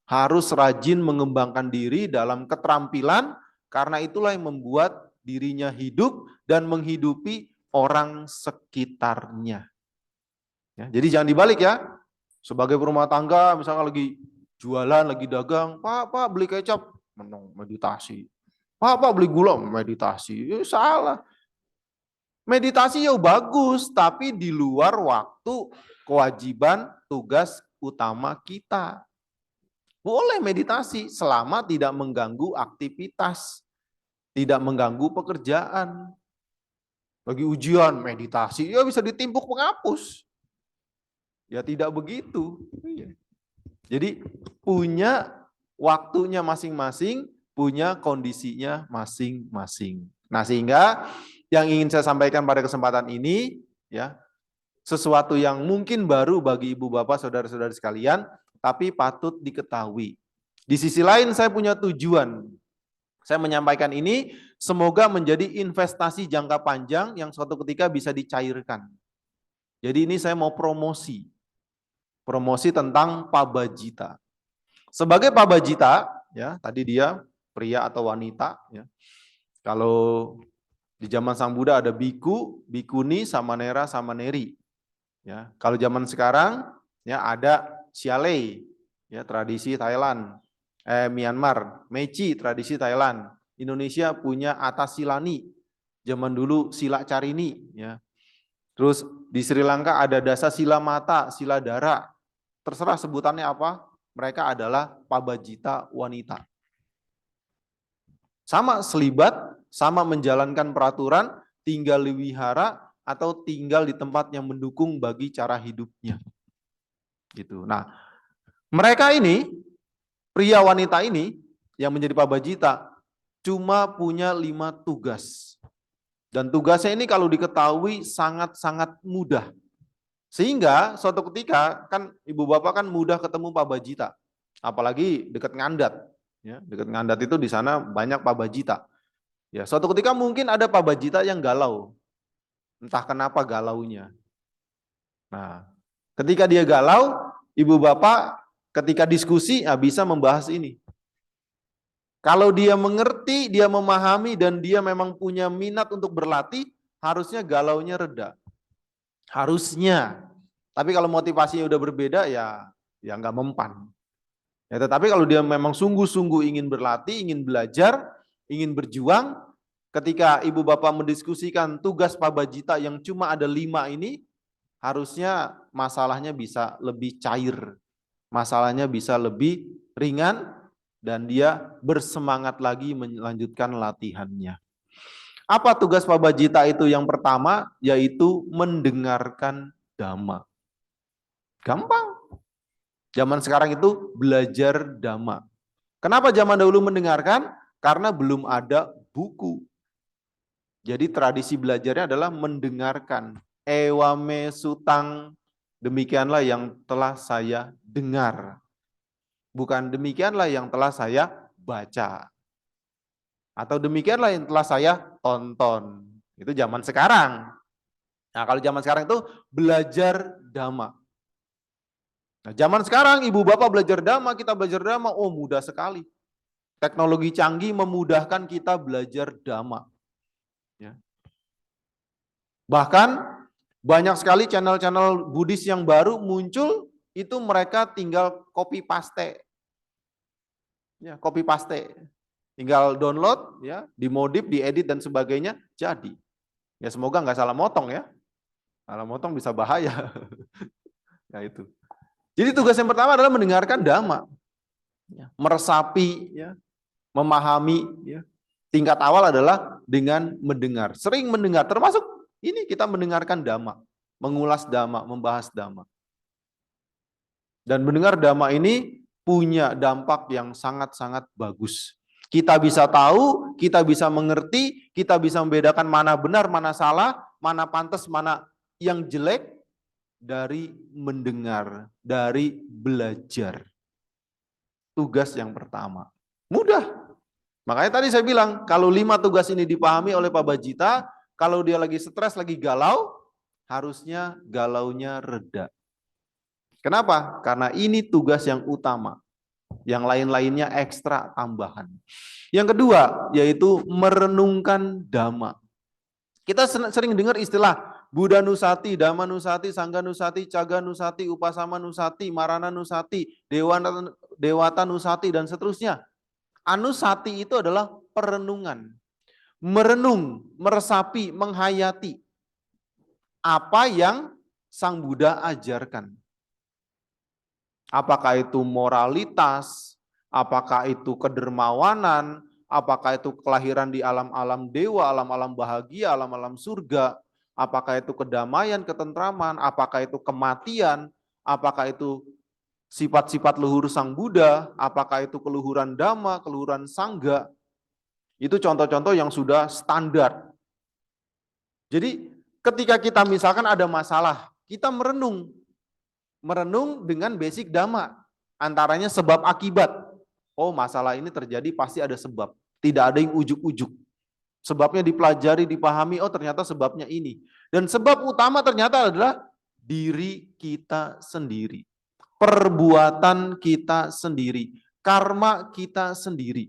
B: Harus rajin mengembangkan diri dalam keterampilan, karena itulah yang membuat dirinya hidup dan menghidupi orang sekitarnya. Ya, jadi jangan dibalik ya. Sebagai perumah tangga, misalnya lagi jualan, lagi dagang, Pak beli kecap, meditasi. Pak beli gula, meditasi. Salah. Meditasi ya bagus, tapi di luar waktu kewajiban tugas utama kita. Boleh meditasi selama tidak mengganggu aktivitas, tidak mengganggu pekerjaan. Lagi ujian, meditasi, ya bisa ditimpuk penghapus. Ya tidak begitu. Jadi punya waktunya masing-masing, punya kondisinya masing-masing. Nah, sehingga yang ingin saya sampaikan pada kesempatan ini, ya, sesuatu yang mungkin baru bagi ibu bapak, saudara-saudara sekalian, tapi patut diketahui. Di sisi lain saya punya tujuan. Saya menyampaikan ini semoga menjadi investasi jangka panjang yang suatu ketika bisa dicairkan. Jadi ini saya mau promosi tentang pabajita. Sebagai pabajita, ya tadi dia pria atau wanita. Ya. Kalau di zaman Sang Buddha ada biku, bikuni, samanera, samaneri. Ya, kalau zaman sekarang ya ada sialei, ya tradisi Thailand, Myanmar, meci tradisi Thailand. Indonesia punya atasilani, zaman dulu sila carini, ya. Terus di Sri Lanka ada dasa sila mata, sila dara. Terserah sebutannya apa, mereka adalah pabajita wanita. Sama selibat, sama menjalankan peraturan, tinggal di wihara atau tinggal di tempat yang mendukung bagi cara hidupnya. Gitu. Nah, mereka ini, pria wanita ini yang menjadi pabajita cuma punya 5 tugas. Dan tugasnya ini kalau diketahui sangat-sangat mudah. Sehingga suatu ketika kan ibu bapak kan mudah ketemu pabajita. Apalagi dekat Ngandat. Ya, dekat Ngandat itu di sana banyak pabajita. Ya, suatu ketika mungkin ada pabajita yang galau. Entah kenapa galaunya. Nah, ketika dia galau, ibu bapak ketika diskusi bisa membahas ini. Kalau dia mengerti, dia memahami, dan dia memang punya minat untuk berlatih, harusnya galaunya reda. Harusnya. Tapi kalau motivasinya udah berbeda, ya nggak mempan. Ya, tetapi kalau dia memang sungguh-sungguh ingin berlatih, ingin belajar, ingin berjuang, ketika ibu bapak mendiskusikan tugas pabajita yang cuma ada 5 ini, harusnya masalahnya bisa lebih cair, masalahnya bisa lebih ringan, dan dia bersemangat lagi melanjutkan latihannya. Apa tugas pabajita itu? Yang pertama, yaitu mendengarkan dhamma. Gampang. Zaman sekarang itu belajar dhamma. Kenapa zaman dahulu mendengarkan? Karena belum ada buku. Jadi tradisi belajarnya adalah mendengarkan. Ewame sutang, demikianlah yang telah saya dengar. Bukan demikianlah yang telah saya baca. Atau demikianlah yang telah saya tonton. Itu zaman sekarang. Nah, kalau zaman sekarang itu belajar dhamma. Nah, zaman sekarang ibu bapak belajar dhamma, kita belajar dhamma, oh mudah sekali. Teknologi canggih memudahkan kita belajar dhamma. Ya. Bahkan banyak sekali channel-channel Buddhis yang baru muncul, itu mereka tinggal copy paste. Ya, copy paste. Tinggal download, ya, dimodif, diedit dan sebagainya, jadi. Ya semoga nggak salah motong ya. Salah motong bisa bahaya. Ya itu. Jadi tugas yang pertama adalah mendengarkan dhamma. Ya, meresapi, ya, memahami. Ya. Tingkat awal adalah dengan mendengar. Sering mendengar, termasuk ini kita mendengarkan dhamma. Mengulas dhamma, membahas dhamma. Dan mendengar dhamma ini punya dampak yang sangat-sangat bagus. Kita bisa tahu, kita bisa mengerti, kita bisa membedakan mana benar, mana salah, mana pantas, mana yang jelek, dari mendengar, dari belajar. Tugas yang pertama. Mudah. Makanya tadi saya bilang, kalau 5 tugas ini dipahami oleh pabajita, kalau dia lagi stres, lagi galau, harusnya galaunya reda. Kenapa? Karena ini tugas yang utama. Yang lain-lainnya ekstra tambahan. Yang kedua, yaitu merenungkan dhamma. Kita sering dengar istilah Buddha Nusati, Dhamma Nusati, Sangga Nusati, Caga Nusati, Upasama Nusati, Marana Nusati, Dewata Nusati, dan seterusnya. Anusati itu adalah perenungan. Merenung, meresapi, menghayati apa yang Sang Buddha ajarkan. Apakah itu moralitas, apakah itu kedermawanan, apakah itu kelahiran di alam-alam dewa, alam-alam bahagia, alam-alam surga, apakah itu kedamaian, ketentraman, apakah itu kematian, apakah itu sifat-sifat luhur Sang Buddha, apakah itu keluhuran Dhamma, keluhuran Sangga. Itu contoh-contoh yang sudah standar. Jadi ketika kita misalkan ada masalah Kita merenung. Merenung dengan basic dhamma. Antaranya sebab akibat. Oh, masalah ini terjadi pasti ada sebab. Tidak ada yang ujuk-ujuk. Sebabnya dipelajari, dipahami, oh ternyata sebabnya ini. Dan sebab utama ternyata adalah diri kita sendiri. Perbuatan kita sendiri. Karma kita sendiri.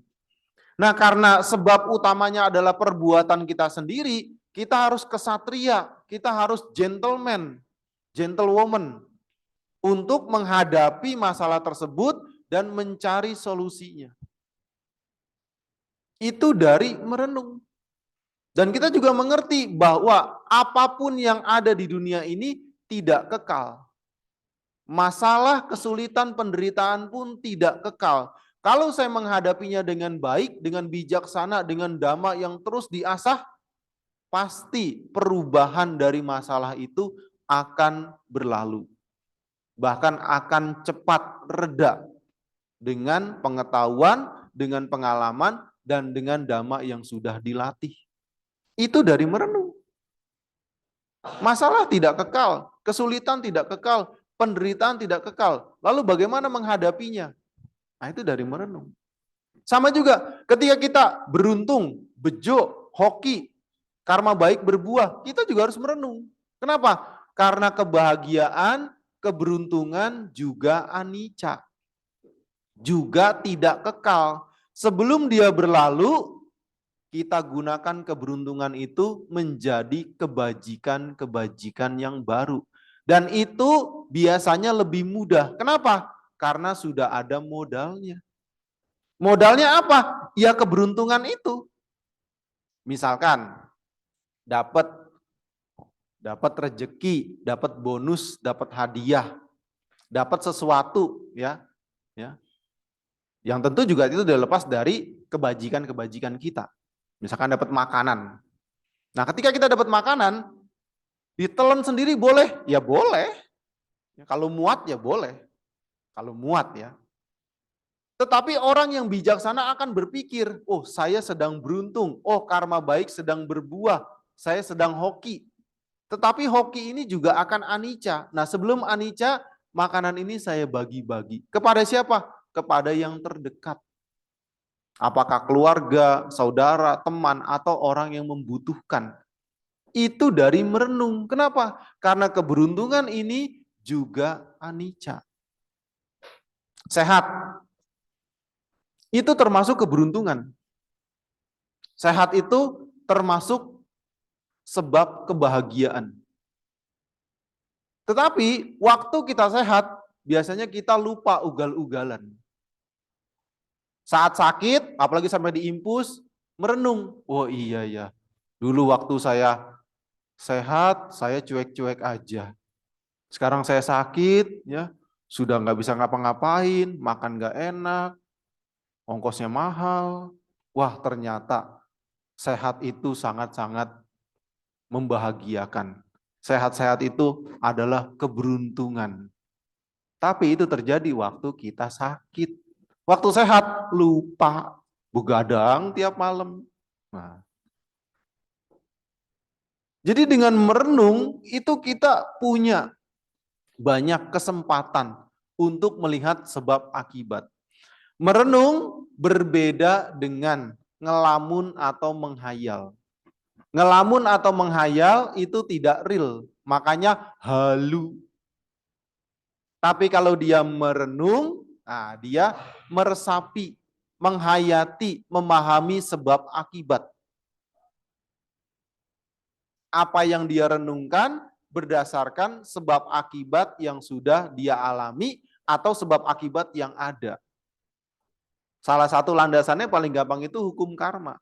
B: Nah, karena sebab utamanya adalah perbuatan kita sendiri, kita harus kesatria, kita harus gentleman, gentlewoman untuk menghadapi masalah tersebut dan mencari solusinya. Itu dari merenung. Dan kita juga mengerti bahwa apapun yang ada di dunia ini tidak kekal. Masalah, kesulitan, penderitaan pun tidak kekal. Kalau saya menghadapinya dengan baik, dengan bijaksana, dengan dhamma yang terus diasah, pasti perubahan dari masalah itu akan berlalu. Bahkan akan cepat reda dengan pengetahuan, dengan pengalaman, dan dengan dhamma yang sudah dilatih. Itu dari merenung. Masalah tidak kekal, kesulitan tidak kekal, penderitaan tidak kekal. Lalu bagaimana menghadapinya? Nah, itu dari merenung. Sama juga ketika kita beruntung, bejo, hoki, karma baik berbuah, kita juga harus merenung. Kenapa? Karena kebahagiaan, keberuntungan juga anicca. Juga tidak kekal. Sebelum dia berlalu, kita gunakan keberuntungan itu menjadi kebajikan-kebajikan yang baru. Dan itu biasanya lebih mudah. Kenapa? Karena sudah ada modalnya. Modalnya apa? Ya keberuntungan itu. Misalkan dapat rezeki, dapat bonus, dapat hadiah, dapat sesuatu, ya. Yang tentu juga itu sudah lepas dari kebajikan-kebajikan kita. Misalkan dapat makanan. Nah, ketika kita dapat makanan, ditelan sendiri boleh? Ya boleh. Kalau muat ya boleh. Kalau muat ya. Tetapi orang yang bijaksana akan berpikir, oh saya sedang beruntung, oh karma baik sedang berbuah, saya sedang hoki. Tetapi hoki ini juga akan anicca. Nah, sebelum anicca, makanan ini saya bagi-bagi. Kepada siapa? Kepada yang terdekat. Apakah keluarga, saudara, teman, atau orang yang membutuhkan. Itu dari merenung. Kenapa? Karena keberuntungan ini juga anicca. Sehat. Itu termasuk keberuntungan. Sehat itu termasuk sebab kebahagiaan. Tetapi waktu kita sehat, biasanya kita lupa ugal-ugalan. Saat sakit, apalagi sampai diimpus, merenung. Oh iya ya, dulu waktu saya sehat, saya cuek-cuek aja. Sekarang saya sakit, ya sudah nggak bisa ngapa-ngapain, makan nggak enak, ongkosnya mahal. Wah, ternyata sehat itu sangat-sangat membahagiakan. Sehat-sehat itu adalah keberuntungan. Tapi itu terjadi waktu kita sakit. Waktu sehat, lupa. Begadang tiap malam. Nah. Jadi dengan merenung, itu kita punya banyak kesempatan untuk melihat sebab akibat. Merenung berbeda dengan ngelamun atau menghayal. Ngelamun atau menghayal itu tidak real, makanya halu. Tapi kalau dia merenung, nah dia meresapi, menghayati, memahami sebab akibat. Apa yang dia renungkan berdasarkan sebab akibat yang sudah dia alami atau sebab akibat yang ada. Salah satu landasannya paling gampang itu hukum karma.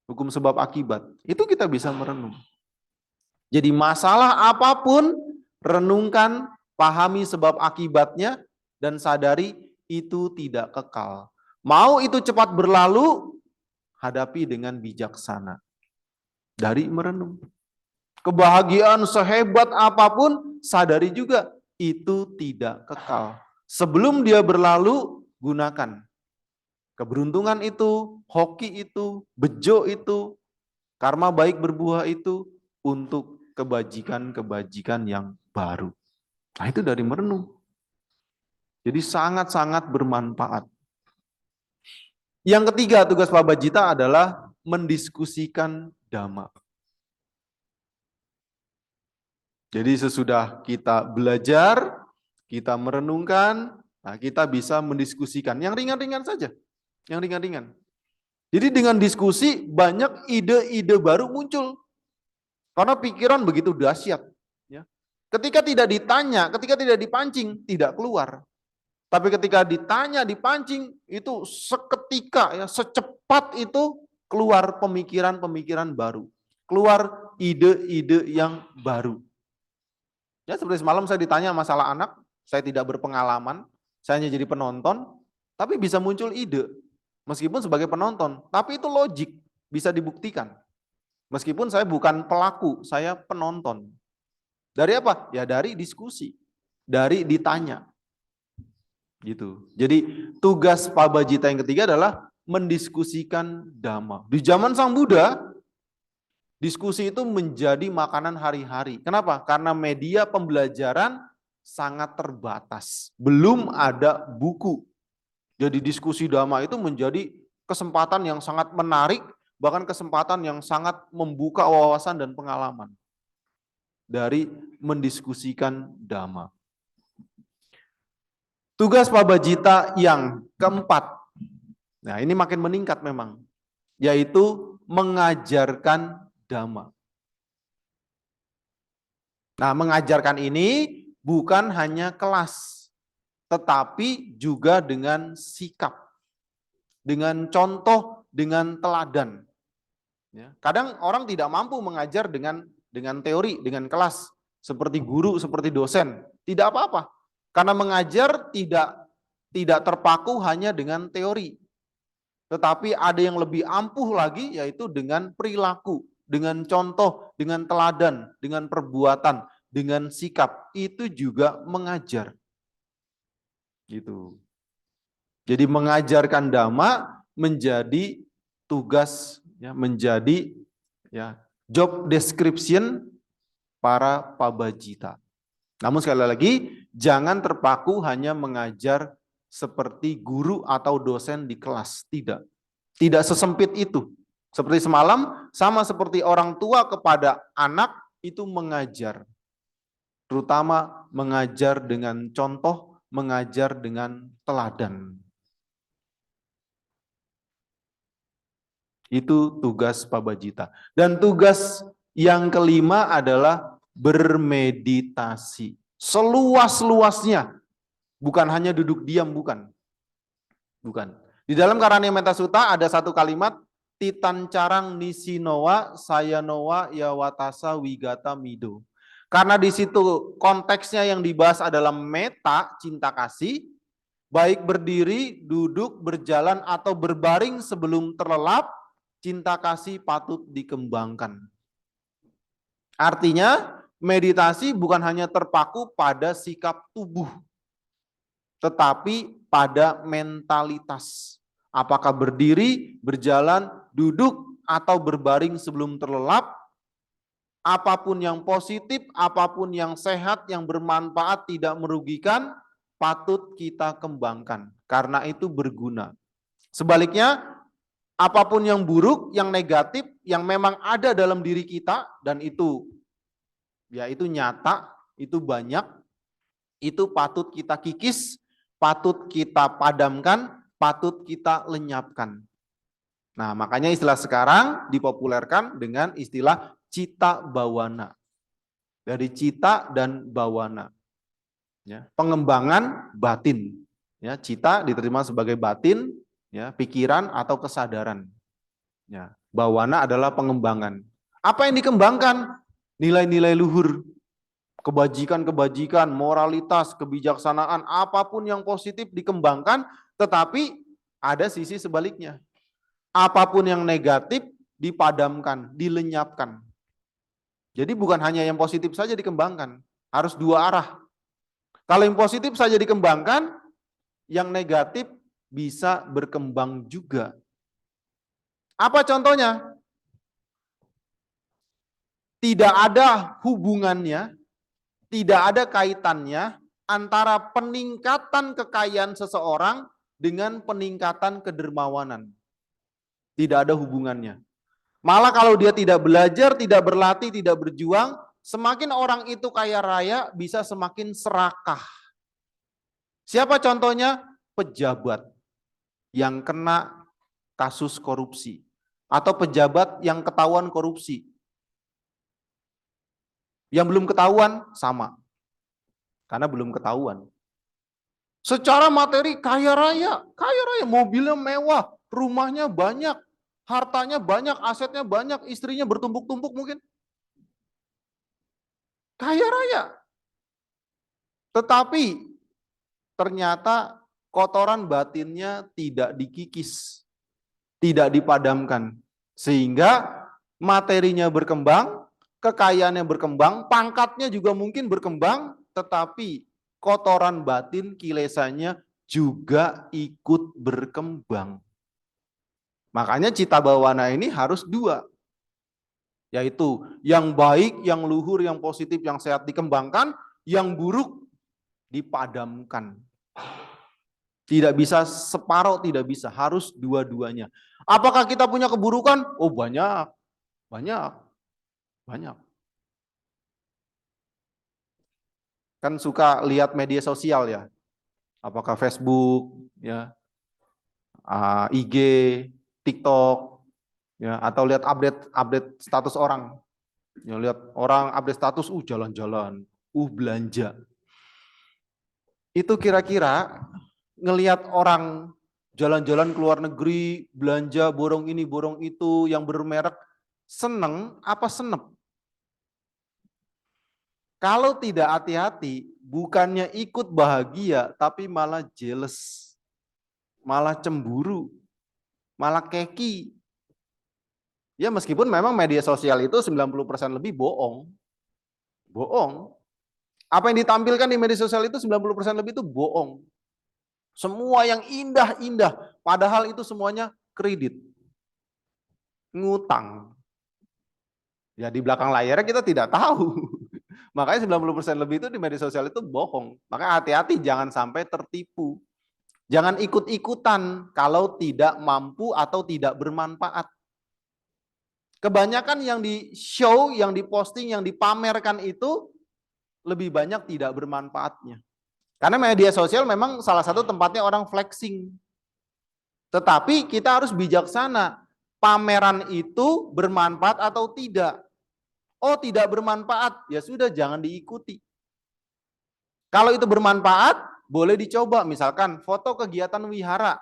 B: Hukum sebab akibat. Itu kita bisa merenung. Jadi masalah apapun, renungkan, pahami sebab akibatnya, dan sadari itu tidak kekal. Mau itu cepat berlalu, hadapi dengan bijaksana. Dari merenung. Kebahagiaan sehebat apapun, sadari juga itu tidak kekal. Sebelum dia berlalu, gunakan. Keberuntungan itu, hoki itu, bejo itu, karma baik berbuah itu untuk kebajikan-kebajikan yang baru. Nah, itu dari merenung. Jadi sangat-sangat bermanfaat. Yang ketiga, tugas Pabajita adalah mendiskusikan dhamma. Jadi sesudah kita belajar, kita merenungkan, nah kita bisa mendiskusikan yang ringan-ringan saja, yang ringan-ringan. Jadi dengan diskusi banyak ide-ide baru muncul, karena pikiran begitu dahsyat. Ya. Ketika tidak ditanya, ketika tidak dipancing, tidak keluar. Tapi ketika ditanya, dipancing, itu seketika, ya, secepat itu keluar pemikiran-pemikiran baru, keluar ide-ide yang baru. Ya, seperti semalam saya ditanya masalah anak, saya tidak berpengalaman, saya hanya jadi penonton, tapi bisa muncul ide, meskipun sebagai penonton, tapi itu logik, bisa dibuktikan. Meskipun saya bukan pelaku, saya penonton. Dari apa? Ya dari diskusi, dari ditanya. Gitu. Jadi tugas Pabajita yang ketiga adalah mendiskusikan dhamma. Di zaman Sang Buddha, diskusi itu menjadi makanan hari-hari. Kenapa? Karena media pembelajaran sangat terbatas. Belum ada buku. Jadi diskusi dhamma itu menjadi kesempatan yang sangat menarik, bahkan kesempatan yang sangat membuka wawasan dan pengalaman dari mendiskusikan dhamma. Tugas Pabajita yang keempat, nah ini makin meningkat memang, yaitu mengajarkan dhamma. Nah, mengajarkan ini bukan hanya kelas, tetapi juga dengan sikap, dengan contoh, dengan teladan. Ya, kadang orang tidak mampu mengajar dengan teori, dengan kelas, seperti guru, seperti dosen. Tidak apa-apa, karena mengajar tidak terpaku hanya dengan teori. Tetapi ada yang lebih ampuh lagi, yaitu dengan perilaku, dengan contoh, dengan teladan, dengan perbuatan, dengan sikap. Itu juga mengajar. Gitu. Jadi mengajarkan dhamma menjadi tugas, ya, menjadi ya, job description para Pabajita. Namun sekali lagi, jangan terpaku hanya mengajar seperti guru atau dosen di kelas. Tidak. Tidak sesempit itu. Seperti semalam, sama seperti orang tua kepada anak itu mengajar. Terutama mengajar dengan contoh, mengajar dengan teladan. Itu tugas Pabajita. Dan tugas yang kelima adalah bermeditasi. Seluas-luasnya. Bukan hanya duduk diam, bukan. Bukan. Di dalam Karaniyametta Sutta ada satu kalimat, titancarang nisinowa sayanowa yawatasa wigata mido. Karena di situ konteksnya yang dibahas adalah meta, cinta kasih, baik berdiri, duduk, berjalan, atau berbaring sebelum terlelap, cinta kasih patut dikembangkan. Artinya, meditasi bukan hanya terpaku pada sikap tubuh, tetapi pada mentalitas. Apakah berdiri, berjalan, duduk, atau berbaring sebelum terlelap, apapun yang positif, apapun yang sehat, yang bermanfaat, tidak merugikan, patut kita kembangkan. Karena itu berguna. Sebaliknya, apapun yang buruk, yang negatif, yang memang ada dalam diri kita, dan itu ya itu nyata, itu banyak, itu patut kita kikis, patut kita padamkan, patut kita lenyapkan. Nah, makanya istilah sekarang dipopulerkan dengan istilah cita bawana. Dari cita dan bawana. Ya, pengembangan batin. Ya, cita diterima sebagai batin, ya, pikiran atau kesadaran. Ya, bawana adalah pengembangan. Apa yang dikembangkan? Nilai-nilai luhur. Kebajikan-kebajikan, moralitas, kebijaksanaan, apapun yang positif dikembangkan, tetapi ada sisi sebaliknya. Apapun yang negatif dipadamkan, dilenyapkan. Jadi bukan hanya yang positif saja dikembangkan, harus dua arah. Kalau yang positif saja dikembangkan, yang negatif bisa berkembang juga. Apa contohnya?
D: tidak ada hubungannya, tidak ada kaitannya antara peningkatan kekayaan seseorang dengan peningkatan kedermawanan. Tidak ada hubungannya. Malah kalau dia tidak belajar, tidak berlatih, tidak berjuang, semakin orang itu kaya raya, bisa semakin serakah. Siapa contohnya? Pejabat yang kena kasus korupsi. Atau pejabat yang ketahuan korupsi. Yang belum ketahuan, sama. Karena belum ketahuan. Secara materi kaya raya, mobilnya mewah, rumahnya banyak, hartanya banyak, asetnya banyak, istrinya bertumpuk-tumpuk mungkin. Kaya raya. Tetapi ternyata kotoran batinnya tidak dikikis, tidak dipadamkan. Sehingga materinya berkembang, kekayaannya berkembang, pangkatnya juga mungkin berkembang, tetapi kotoran batin kilesannya juga ikut berkembang. Makanya cita bawana ini harus dua. Yaitu yang baik, yang luhur, yang positif, yang sehat dikembangkan, yang buruk dipadamkan. Tidak bisa separuh, tidak bisa, harus dua-duanya. Apakah kita punya keburukan? Oh banyak, banyak, banyak. Kan suka lihat media sosial ya, apakah Facebook, ya, IG, TikTok, ya, atau lihat update status orang. Ya, lihat orang update status, jalan-jalan, belanja. Itu kira-kira ngelihat orang jalan-jalan ke luar negeri, belanja, borong ini, borong itu, yang bermerek, seneng apa senep? Kalau tidak hati-hati, bukannya ikut bahagia, tapi malah jealous, malah cemburu, malah keki. Ya meskipun memang media sosial itu 90% lebih bohong. Bohong. Apa yang ditampilkan di media sosial itu 90% lebih itu bohong. Semua yang indah-indah, padahal itu semuanya kredit. Ngutang. Ya di belakang layarnya kita tidak tahu. Makanya 90% lebih itu di media sosial itu bohong. Makanya hati-hati jangan sampai tertipu. Jangan ikut-ikutan kalau tidak mampu atau tidak bermanfaat. Kebanyakan yang di show, yang diposting, yang dipamerkan itu lebih banyak tidak bermanfaatnya. Karena media sosial memang salah satu tempatnya orang flexing. Tetapi kita harus bijaksana. Pameran itu bermanfaat atau tidak? Oh, tidak bermanfaat, ya sudah jangan diikuti. Kalau itu bermanfaat, boleh dicoba. Misalkan foto kegiatan wihara,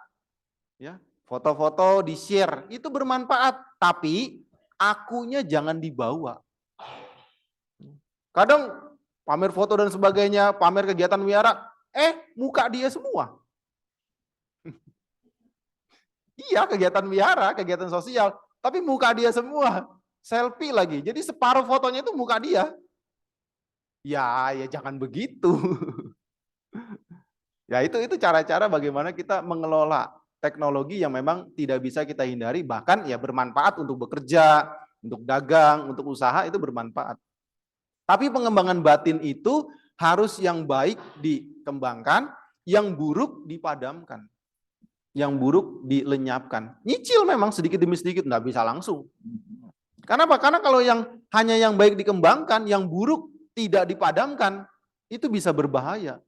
D: ya, foto-foto di-share, itu bermanfaat. Tapi akunya jangan dibawa. Kadang pamer foto dan sebagainya, pamer kegiatan wihara, muka dia semua. Iya, kegiatan wihara, kegiatan sosial, tapi muka dia semua. Selfie lagi. Jadi separuh fotonya itu muka dia. Ya jangan begitu. Ya itu cara-cara bagaimana kita mengelola teknologi yang memang tidak bisa kita hindari, bahkan ya bermanfaat untuk bekerja, untuk dagang, untuk usaha itu bermanfaat. Tapi pengembangan batin itu harus yang baik dikembangkan, yang buruk dipadamkan. Yang buruk dilenyapkan. Nyicil memang sedikit demi sedikit, nggak bisa langsung. Kenapa? Karena kalau hanya yang baik dikembangkan, yang buruk tidak dipadamkan, itu bisa berbahaya.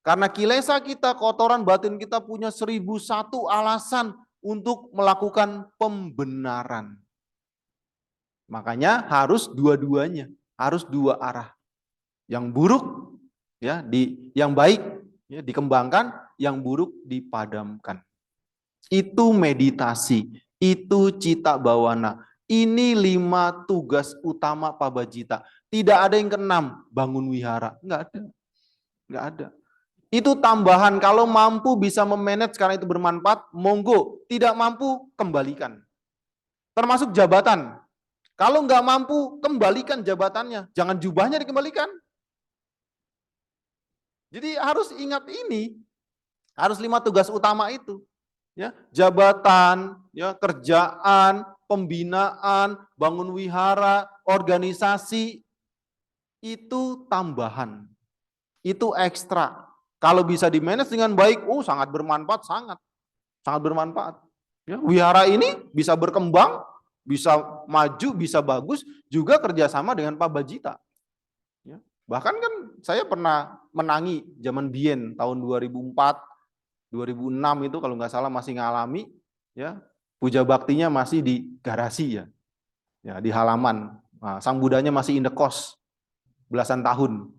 D: Karena kilesa kita, kotoran batin kita punya 1001 alasan untuk melakukan pembenaran. Makanya harus dua-duanya, harus dua arah. Yang buruk ya yang baik ya dikembangkan, yang buruk dipadamkan. Itu meditasi, itu cita bawana. Ini 5 tugas utama Pabajita. Tidak ada yang keenam, bangun wihara. Enggak ada. Enggak ada. Itu tambahan, kalau mampu bisa memanage karena itu bermanfaat, monggo. Tidak mampu, kembalikan. Termasuk jabatan. Kalau enggak mampu, kembalikan jabatannya. Jangan jubahnya dikembalikan. Jadi harus ingat ini. Harus 5 tugas utama itu. Ya, jabatan, ya, kerjaan, pembinaan, bangun wihara, organisasi itu tambahan, itu ekstra. Kalau bisa di-manage dengan baik, sangat bermanfaat, sangat bermanfaat. Ya, wihara ini bisa berkembang, bisa maju, bisa bagus, juga kerjasama dengan Pak Bajita. Ya. Bahkan kan saya pernah menangi zaman Bien tahun 2004, 2006 itu kalau nggak salah masih ngalami, ya puja baktinya masih di garasi ya di halaman. Nah, sang budanya masih indekos belasan tahun.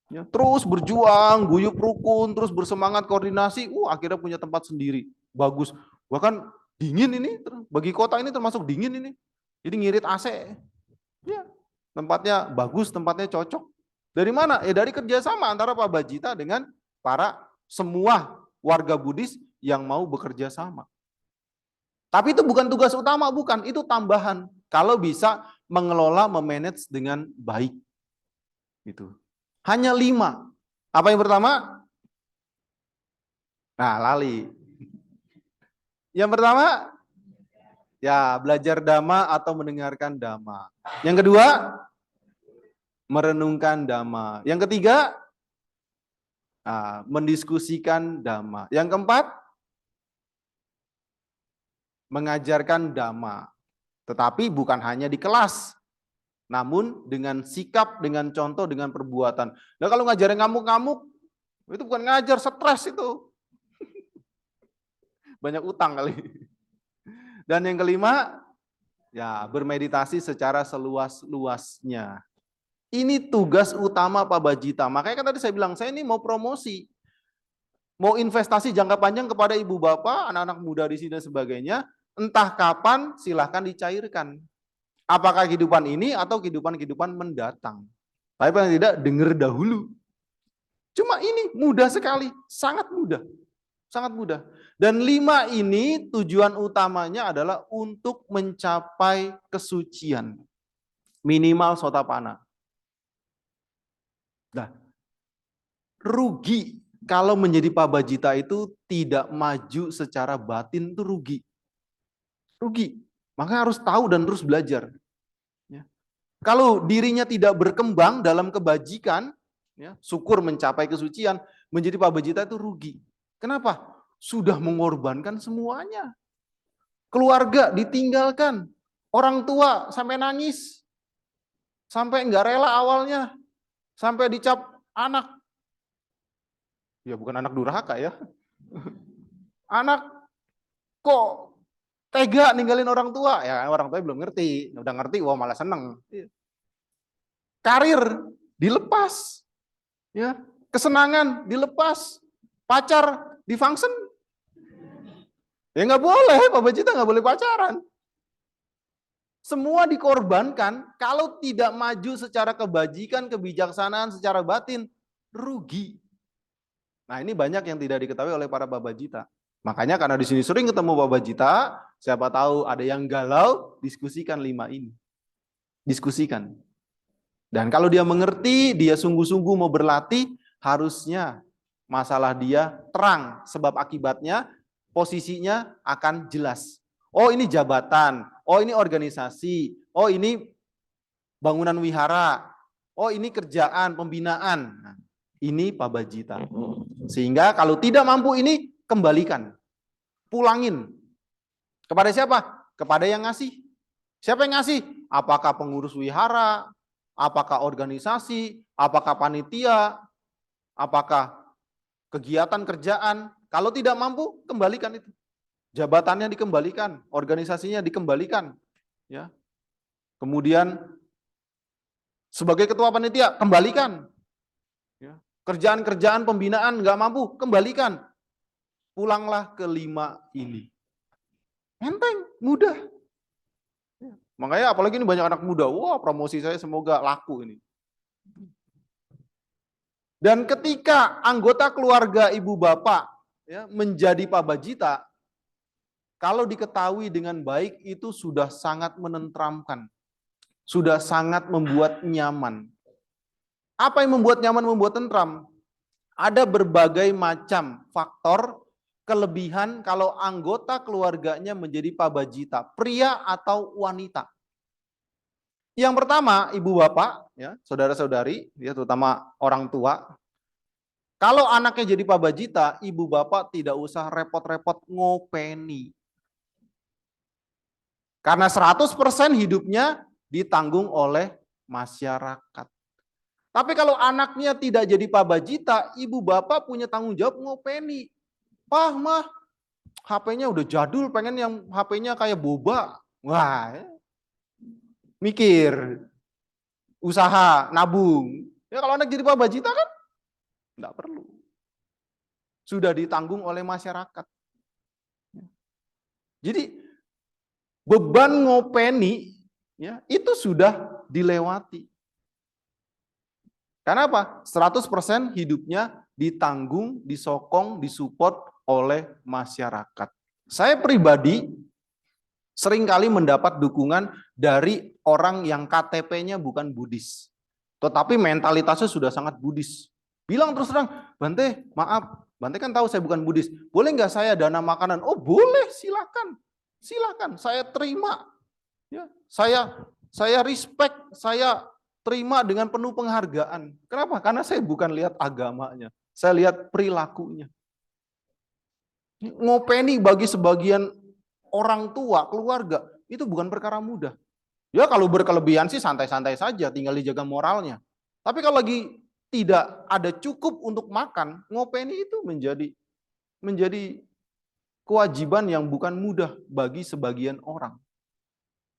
D: Ya, terus berjuang, guyup rukun, terus bersemangat koordinasi, akhirnya punya tempat sendiri, bagus. Bahkan dingin ini, bagi kota ini termasuk dingin ini. Jadi ngirit AC. Ya, tempatnya bagus, tempatnya cocok. Dari mana? Dari kerjasama antara Pak Bajita dengan para semua warga Buddhis yang mau bekerja sama. Tapi itu bukan tugas utama, bukan. Itu tambahan. Kalau bisa mengelola, memanage dengan baik. Gitu. Hanya 5. Apa yang pertama? Nah, lali. Yang pertama, ya belajar dhamma atau mendengarkan dhamma. Yang kedua, merenungkan dhamma. Yang ketiga, mendiskusikan dhamma. Yang keempat, mengajarkan dhamma. Tetapi bukan hanya di kelas, namun dengan sikap, dengan contoh, dengan perbuatan. Nah kalau ngajarin ngamuk-ngamuk, itu bukan ngajar, stres itu. Banyak utang kali. Dan yang kelima, ya bermeditasi secara seluas-luasnya. Ini tugas utama Pak Bajita. Makanya kan tadi saya bilang, saya ini mau promosi. Mau investasi jangka panjang kepada ibu bapak, anak-anak muda di sini dan sebagainya. Entah kapan, silahkan dicairkan. Apakah kehidupan ini atau kehidupan-kehidupan mendatang. Tapi paling tidak dengar dahulu. Cuma ini mudah sekali, sangat mudah. Sangat mudah. Dan 5 ini tujuan utamanya adalah untuk mencapai kesucian. Minimal sotapana. Nah, rugi kalau menjadi Pak Bajita itu tidak maju secara batin itu rugi. Rugi. Makanya harus tahu dan terus belajar. Ya. Kalau dirinya tidak berkembang dalam kebajikan, ya, syukur mencapai kesucian, menjadi Pak Bajita itu rugi. Kenapa? Sudah mengorbankan semuanya. Keluarga ditinggalkan, orang tua sampai nangis, sampai nggak rela awalnya, sampai dicap anak. Ya bukan anak durhaka ya. Anak kok tega ninggalin orang tua, ya orang tua belum ngerti, udah ngerti, wah malah seneng. Karir dilepas, ya kesenangan dilepas, pacar difungsen, ya nggak boleh, Pak Bajita nggak boleh pacaran. Semua dikorbankan, kalau tidak maju secara kebajikan, kebijaksanaan, secara batin, rugi. Nah ini banyak yang tidak diketahui oleh para Pak Bajita. Makanya karena di sini sering ketemu Pak Bajita, siapa tahu ada yang galau, diskusikan 5 ini. Diskusikan. Dan kalau dia mengerti, dia sungguh-sungguh mau berlatih, harusnya masalah dia terang. Sebab akibatnya, posisinya akan jelas. Oh ini jabatan, oh ini organisasi, oh ini bangunan wihara, oh ini kerjaan, pembinaan. Nah, ini Pak Bajita. Sehingga kalau tidak mampu ini, kembalikan, pulangin. Kepada siapa? Kepada yang ngasih. Siapa yang ngasih? Apakah pengurus wihara? Apakah organisasi? Apakah panitia? Apakah kegiatan kerjaan? Kalau tidak mampu, kembalikan itu. Jabatannya dikembalikan, organisasinya dikembalikan. Ya. Kemudian sebagai ketua panitia, kembalikan. Ya. Kerjaan-kerjaan pembinaan nggak mampu, kembalikan. Pulanglah ke 5 ini. Enteng, mudah. Makanya apalagi ini banyak anak muda, wah promosi saya semoga laku ini. Dan ketika anggota keluarga ibu bapak ya, menjadi Pak Bajita, kalau diketahui dengan baik itu sudah sangat menenteramkan, sudah sangat membuat nyaman. Apa yang membuat nyaman, membuat tentram? Ada berbagai macam faktor kelebihan kalau anggota keluarganya menjadi Pak Bajita, pria atau wanita. Yang pertama, ibu bapak, ya, saudara-saudari, ya, terutama orang tua. Kalau anaknya jadi pabajita, ibu bapak tidak usah repot-repot ngopeni. Karena 100% hidupnya ditanggung oleh masyarakat. Tapi kalau anaknya tidak jadi pabajita, ibu bapak punya tanggung jawab ngopeni. Pah, mah, HP-nya udah jadul, pengen yang HP-nya kayak boba. Wah, mikir, usaha, nabung. Ya kalau anak jadi pabajita kan enggak perlu. Sudah ditanggung oleh masyarakat. Jadi beban ngopeni ya, itu sudah dilewati. Karena apa? 100% hidupnya ditanggung, disokong, disupport oleh masyarakat. Saya pribadi seringkali mendapat dukungan dari orang yang KTP-nya bukan Buddhis, tetapi mentalitasnya sudah sangat Buddhis. Bilang terus terang, Bante, maaf, Bante kan tahu saya bukan Buddhis, boleh nggak saya dana makanan? Oh boleh, silakan, silakan, saya terima. Ya, saya respect, saya terima dengan penuh penghargaan. Kenapa? Karena saya bukan lihat agamanya, saya lihat perilakunya. Ngopeni bagi sebagian orang tua, keluarga, itu bukan perkara mudah. Ya kalau berkelebihan sih santai-santai saja, tinggal dijaga moralnya. Tapi kalau lagi tidak ada cukup untuk makan, ngopeni itu menjadi kewajiban yang bukan mudah bagi sebagian orang.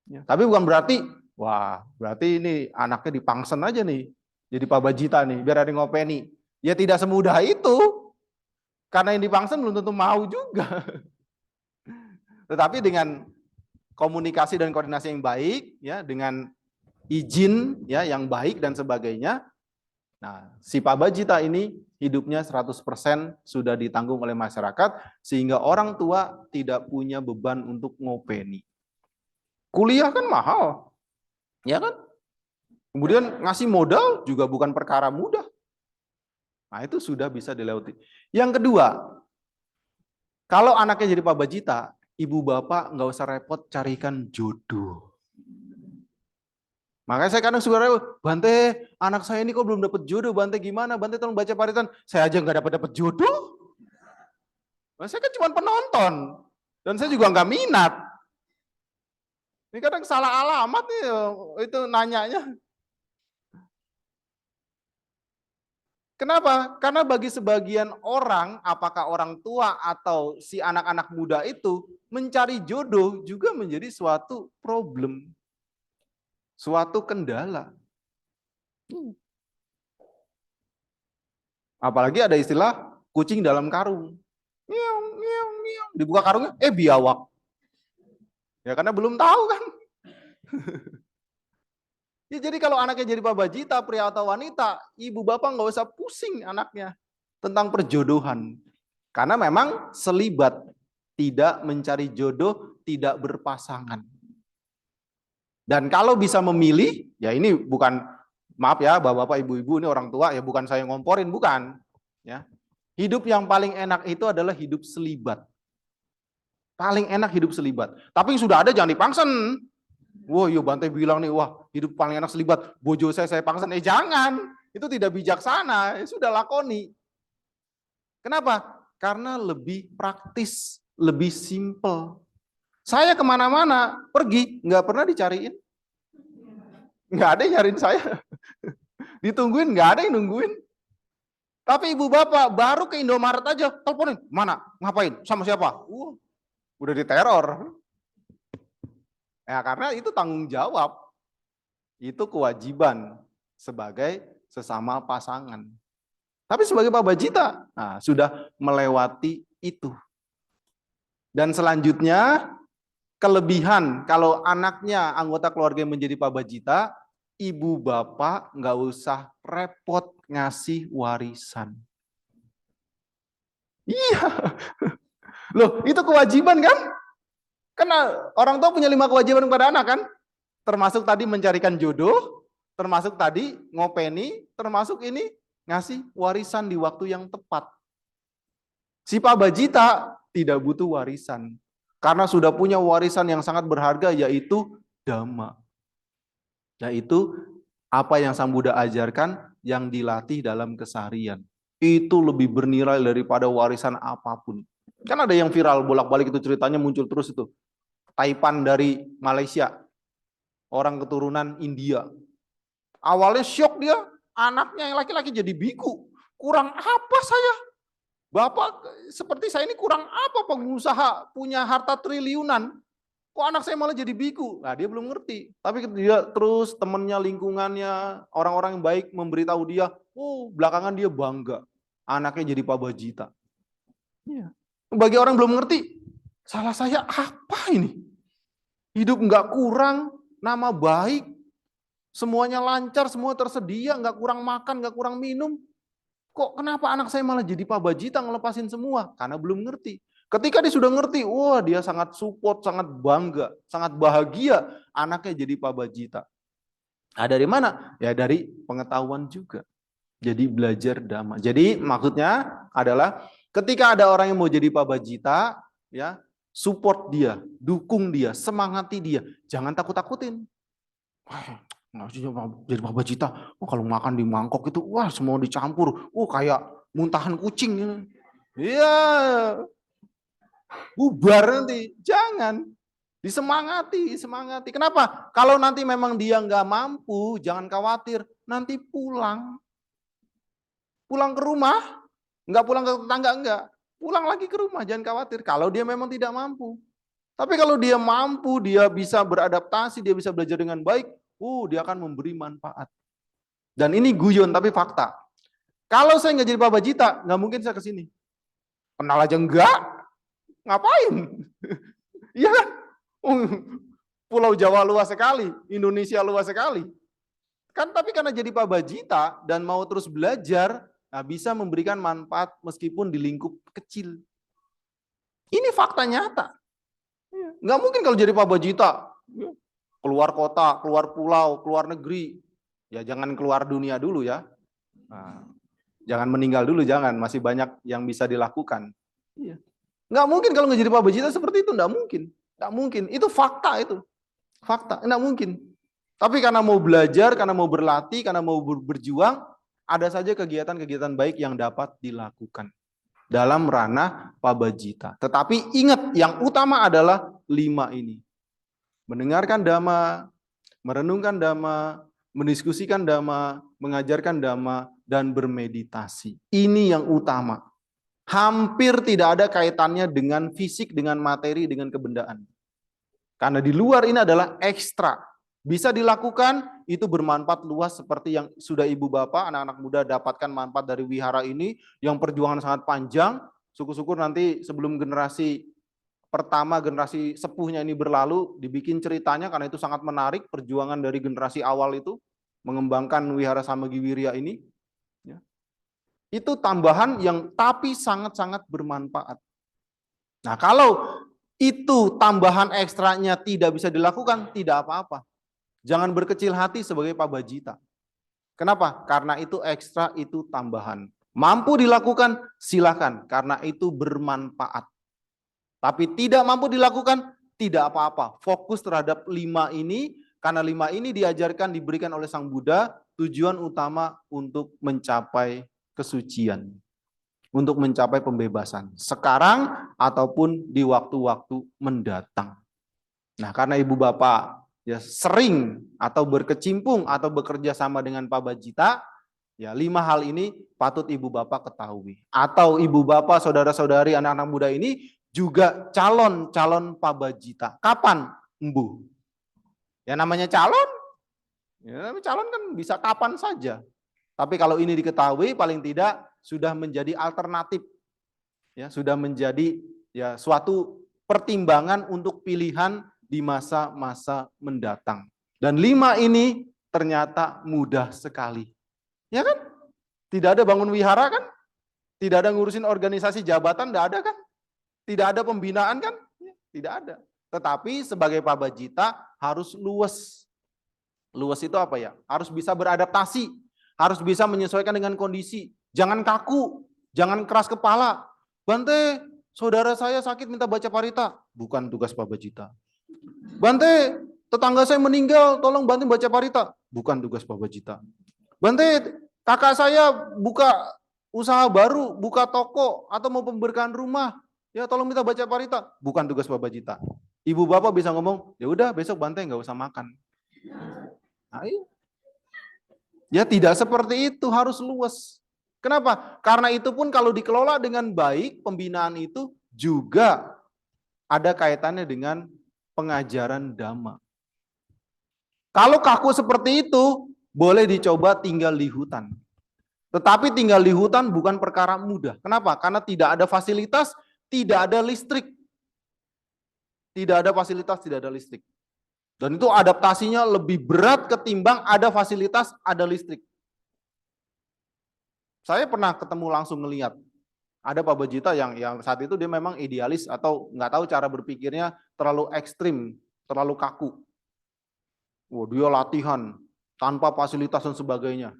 D: Ya, tapi bukan berarti, wah berarti ini anaknya dipangsen aja nih, jadi pabajita nih, biar ada yang ngopeni. Ya tidak semudah itu, karena yang dipangsen belum tentu mau juga. Tetapi dengan komunikasi dan koordinasi yang baik, ya, dengan izin ya yang baik dan sebagainya, nah si pabajita ini hidupnya 100% sudah ditanggung oleh masyarakat, sehingga orang tua tidak punya beban untuk ngopeni. Kuliah kan mahal, ya kan? Kemudian ngasih modal juga bukan perkara mudah. Nah itu sudah bisa dilewati. Yang kedua, kalau anaknya jadi pabajita, ibu bapak nggak usah repot carikan jodoh. Makanya saya kadang suka repot, Bante, anak saya ini kok belum dapat jodoh, Bante gimana? Bante tolong baca paritan. Saya aja nggak dapat jodoh. Nah, saya kan cuma penonton, dan saya juga nggak minat. Ini kadang salah alamat nih, itu nanyanya. Kenapa? Karena bagi sebagian orang, apakah orang tua atau si anak-anak muda itu, mencari jodoh juga menjadi suatu problem, suatu kendala. Apalagi ada istilah kucing dalam karung. Miau, miau, miau. Dibuka karungnya, biawak. Ya karena belum tahu kan. Ya, jadi kalau anaknya jadi pabajita, pria atau wanita, ibu bapak nggak usah pusing anaknya tentang perjodohan. Karena memang selibat, tidak mencari jodoh, tidak berpasangan. Dan kalau bisa memilih, ya ini bukan, maaf ya bapak-bapak, ibu-ibu, ini orang tua, ya bukan saya ngomporin, bukan. Ya. Hidup yang paling enak itu adalah hidup selibat. Paling enak hidup selibat. Tapi yang sudah ada jangan dipangsen. Wah, yo Bante bilang nih, wah hidup paling enak selibat, bojo saya pangsen. Jangan, itu tidak bijaksana, sudah lakoni. Kenapa? Karena lebih praktis, lebih simple. Saya kemana-mana, pergi, nggak pernah dicariin. Nggak ada yang nyariin saya. Ditungguin, nggak ada yang nungguin. Tapi ibu bapak baru ke Indomaret aja, teleponin, mana, ngapain, sama siapa? Udah diteror. Ya karena itu tanggung jawab, itu kewajiban sebagai sesama pasangan. Tapi sebagai pabajita, nah, sudah melewati itu. Dan selanjutnya, kelebihan kalau anaknya anggota keluarga yang menjadi pabajita, ibu bapak nggak usah repot ngasih warisan. Iya, loh itu kewajiban kan? Karena orang tua punya 5 kewajiban kepada anak kan? Termasuk tadi mencarikan jodoh, termasuk tadi ngopeni, termasuk ini ngasih warisan di waktu yang tepat. Si pabajita tidak butuh warisan. Karena sudah punya warisan yang sangat berharga, yaitu dhamma. Yaitu apa yang Sang Buddha ajarkan yang dilatih dalam keseharian. Itu lebih bernilai daripada warisan apapun. Kan ada yang viral bolak-balik itu ceritanya muncul terus itu. Taipan dari Malaysia. Orang keturunan India. Awalnya syok dia, anaknya yang laki-laki jadi biku. Kurang apa saya? Bapak seperti saya ini kurang apa pengusaha punya harta triliunan? Kok anak saya malah jadi biku? Nah, dia belum ngerti. Tapi dia terus temannya, lingkungannya, orang-orang yang baik memberitahu dia, oh belakangan dia bangga. Anaknya jadi pabajita. Ya. Bagi orang belum ngerti, salah saya apa ini? Hidup nggak kurang, nama baik, semuanya lancar, semua tersedia, nggak kurang makan, nggak kurang minum. Kok kenapa anak saya malah jadi pabajita ngelepasin semua? Karena belum ngerti. Ketika dia sudah ngerti, wah dia sangat support, sangat bangga, sangat bahagia anaknya jadi pabajita. Nah, dari mana? Ya dari pengetahuan juga. Jadi belajar dhamma. Jadi maksudnya adalah ketika ada orang yang mau jadi pabajita, ya support dia, dukung dia, semangati dia. Jangan takut-takutin. Nggak sih jadi pabajita. Oh, kalau makan di mangkok itu, wah semua dicampur. Kayak muntahan kucing. Iya, bubar nanti. Jangan. Disemangati, semangati. Kenapa? Kalau nanti memang dia nggak mampu, jangan khawatir. Nanti pulang. Pulang ke rumah. Nggak pulang ke tetangga, enggak. Pulang lagi ke rumah, jangan khawatir. Kalau dia memang tidak mampu. Tapi kalau dia mampu, dia bisa beradaptasi, dia bisa belajar dengan baik, dia akan memberi manfaat. Dan ini guyon tapi fakta. Kalau saya nggak jadi pabajita, nggak mungkin saya ke sini. Kenal aja enggak, ngapain? Iya kan? Pulau Jawa luas sekali, Indonesia luas sekali. Kan tapi karena jadi pabajita dan mau terus belajar, bisa memberikan manfaat meskipun di lingkup kecil. Ini fakta nyata. Nggak mungkin kalau jadi pabajita, keluar kota, keluar pulau, keluar negeri. Ya jangan keluar dunia dulu ya. Nah, jangan meninggal dulu, jangan. Masih banyak yang bisa dilakukan. Iya. Nggak mungkin kalau nggak jadi pabajita seperti itu, nggak mungkin. Nggak mungkin. Itu fakta itu. Fakta, nggak mungkin. Tapi karena mau belajar, karena mau berlatih, karena mau berjuang, ada saja kegiatan-kegiatan baik yang dapat dilakukan dalam ranah pabajita. Tetapi ingat, yang utama adalah 5 ini. Mendengarkan dhamma, merenungkan dhamma, mendiskusikan dhamma, mengajarkan dhamma, dan bermeditasi. Ini yang utama. Hampir tidak ada kaitannya dengan fisik, dengan materi, dengan kebendaan. Karena di luar ini adalah ekstra. Bisa dilakukan, itu bermanfaat luas seperti yang sudah ibu bapak, anak-anak muda dapatkan manfaat dari wihara ini, yang perjuangan sangat panjang. Syukur-syukur nanti sebelum generasi pertama, generasi sepuhnya ini berlalu, dibikin ceritanya karena itu sangat menarik, perjuangan dari generasi awal itu, mengembangkan wihara Samagiwirya ini. Itu tambahan yang tapi sangat-sangat bermanfaat. Nah kalau itu tambahan ekstranya tidak bisa dilakukan, tidak apa-apa. Jangan berkecil hati sebagai pabajita. Kenapa? Karena itu ekstra, itu tambahan. Mampu dilakukan, silakan. Karena itu bermanfaat. Tapi tidak mampu dilakukan, tidak apa-apa. Fokus terhadap 5 ini, karena 5 ini diajarkan, diberikan oleh Sang Buddha, tujuan utama untuk mencapai kesucian. Untuk mencapai pembebasan. Sekarang ataupun di waktu-waktu mendatang. Nah karena ibu bapak ya sering atau berkecimpung atau bekerja sama dengan pabajita, ya 5 hal ini patut ibu bapak ketahui. Atau ibu bapak, saudara-saudari, anak-anak muda ini juga calon-calon pabajita. Kapan? Embu. Ya namanya calon kan bisa kapan saja. Tapi kalau ini diketahui paling tidak sudah menjadi alternatif. Ya, sudah menjadi ya suatu pertimbangan untuk pilihan di masa-masa mendatang. Dan 5 ini ternyata mudah sekali. Ya kan? Tidak ada bangun wihara kan? Tidak ada ngurusin organisasi jabatan, tidak ada kan? Tidak ada pembinaan kan? Tidak ada. Tetapi sebagai pabajita harus luwes. Luwes itu apa ya? Harus bisa beradaptasi, harus bisa menyesuaikan dengan kondisi. Jangan kaku, jangan keras kepala. Bante, saudara saya sakit minta baca parita. Bukan tugas pabajita. Bante, Tetangga saya meninggal, tolong bantu baca parita. Bukan tugas Pabajita. Bante, kakak saya buka usaha baru, buka toko, atau mau pemberkahan rumah. Ya tolong minta baca parita. Bukan tugas Pabajita. Ibu bapak bisa ngomong, ya udah besok Bante nggak usah makan. Ayo. Ya tidak seperti itu, harus luas. Kenapa? Karena itu pun kalau dikelola dengan baik, pembinaan itu juga ada kaitannya dengan pengajaran Dhamma. Kalau kaku seperti itu, boleh dicoba tinggal di hutan. Tetapi tinggal di hutan bukan perkara mudah. Kenapa? Karena tidak ada fasilitas, tidak ada listrik. Tidak ada fasilitas, tidak ada listrik. Dan itu adaptasinya lebih berat ketimbang ada fasilitas, ada listrik. Saya pernah ketemu langsung ngelihat. Ada Pabajita yang saat itu dia memang idealis atau nggak tahu cara berpikirnya terlalu ekstrim, terlalu kaku. Wah, dia latihan tanpa fasilitas dan sebagainya.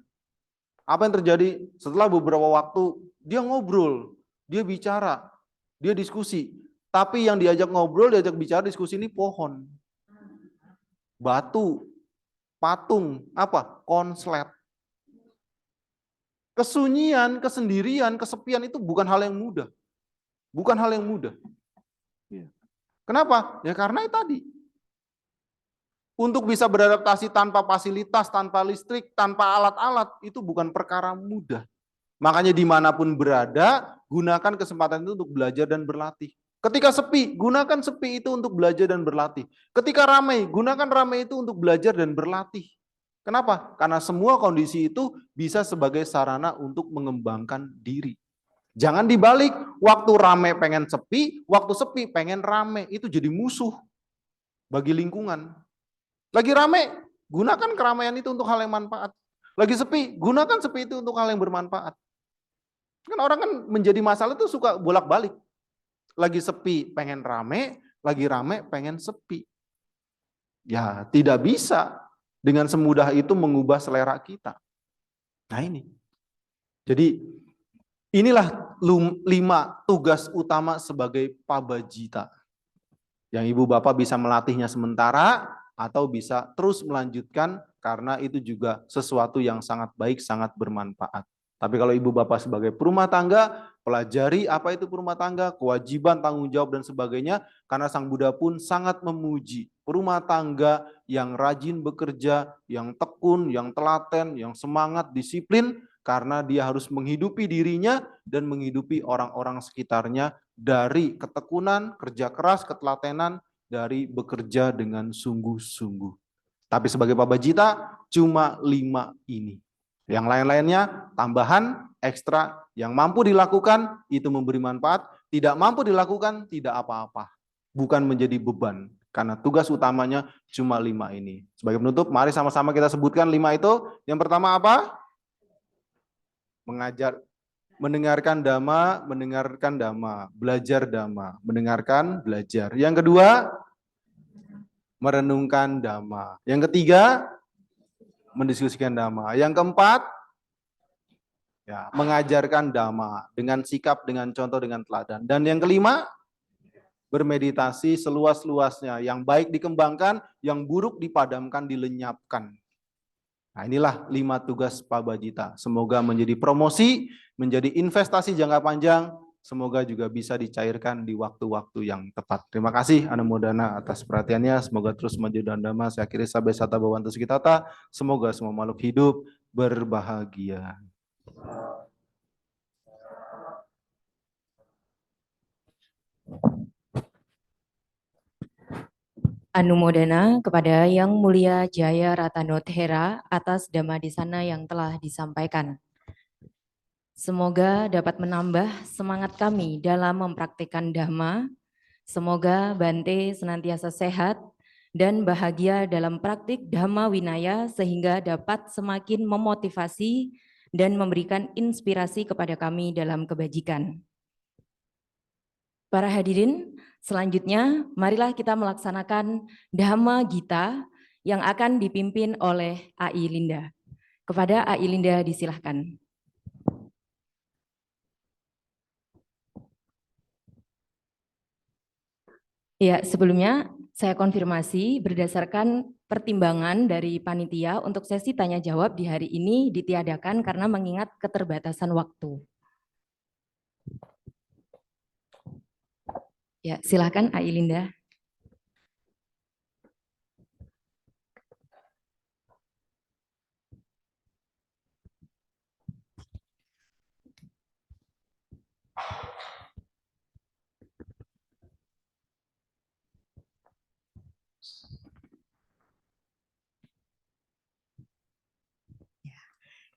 D: Apa yang terjadi? Setelah beberapa waktu, dia ngobrol, dia bicara, dia diskusi. Tapi yang diajak ngobrol, diajak bicara, diskusi ini pohon, batu, patung, apa? Konslet. Kesunyian, kesendirian, kesepian itu bukan hal yang mudah. Bukan hal yang mudah. Kenapa? Ya karena itu tadi. Untuk bisa beradaptasi tanpa fasilitas, tanpa listrik, tanpa alat-alat, itu bukan perkara mudah. Makanya dimanapun berada, gunakan kesempatan itu untuk belajar dan berlatih. Ketika sepi, gunakan sepi itu untuk belajar dan berlatih. Ketika ramai, gunakan ramai itu untuk belajar dan berlatih. Kenapa? Karena semua kondisi itu bisa sebagai sarana untuk mengembangkan diri. Jangan dibalik, waktu ramai pengen sepi, waktu sepi pengen ramai, itu jadi musuh bagi lingkungan. Lagi ramai, gunakan keramaian itu untuk hal yang manfaat. Lagi sepi, gunakan sepi itu untuk hal yang bermanfaat. Kan orang kan menjadi masalah itu suka bolak-balik. Lagi sepi pengen rame, lagi rame pengen sepi. Ya tidak bisa dengan semudah itu mengubah selera kita. Nah ini. Jadi inilah 5 tugas utama sebagai Pabajita. Yang ibu bapak bisa melatihnya sementara atau bisa terus melanjutkan karena itu juga sesuatu yang sangat baik, sangat bermanfaat. Tapi kalau ibu bapak sebagai perumah tangga, pelajari apa itu perumah tangga, kewajiban, tanggung jawab, dan sebagainya, karena Sang Buddha pun sangat memuji perumah tangga yang rajin bekerja, yang tekun, yang telaten, yang semangat, disiplin, karena dia harus menghidupi dirinya dan menghidupi orang-orang sekitarnya dari ketekunan, kerja keras, ketelatenan, dari bekerja dengan sungguh-sungguh. Tapi sebagai Pabajita, cuma 5 ini. Yang lain-lainnya tambahan, ekstra, yang mampu dilakukan itu memberi manfaat, tidak mampu dilakukan tidak apa-apa. Bukan menjadi beban, karena tugas utamanya cuma 5 ini. Sebagai penutup, mari sama-sama kita sebutkan 5 itu. Yang pertama apa? Mengajar, mendengarkan Dhamma, belajar Dhamma, mendengarkan, belajar. Yang kedua, merenungkan Dhamma. Yang ketiga, mendiskusikan Dhamma. Yang keempat, ya, mengajarkan Dhamma dengan sikap, dengan contoh, dengan teladan. Dan yang kelima, bermeditasi seluas-luasnya. Yang baik dikembangkan, yang buruk dipadamkan, dilenyapkan. Nah, inilah 5 tugas Pabajita. Semoga menjadi promosi, menjadi investasi jangka panjang, semoga juga bisa dicairkan di waktu-waktu yang tepat. Terima kasih Anumodana atas perhatiannya. Semoga terus maju dan Dhamma. Saya akhiri Sabda Sata Bhavantu Sukitata. Semoga semua makhluk hidup berbahagia.
A: Anumodana kepada Yang Mulia Jaya Ratano Thera atas Dhammadesana yang telah disampaikan. Semoga dapat menambah semangat kami dalam mempraktikkan Dhamma. Semoga Bante senantiasa sehat dan bahagia dalam praktik Dhamma Winaya sehingga dapat semakin memotivasi dan memberikan inspirasi kepada kami dalam kebajikan. Para hadirin, selanjutnya marilah kita melaksanakan Dhamma Gita yang akan dipimpin oleh AI Linda. Kepada AI Linda disilahkan. Ya, sebelumnya Saya konfirmasi berdasarkan pertimbangan dari panitia untuk sesi tanya jawab di hari ini ditiadakan karena mengingat keterbatasan waktu. Ya, silakan Ailinda.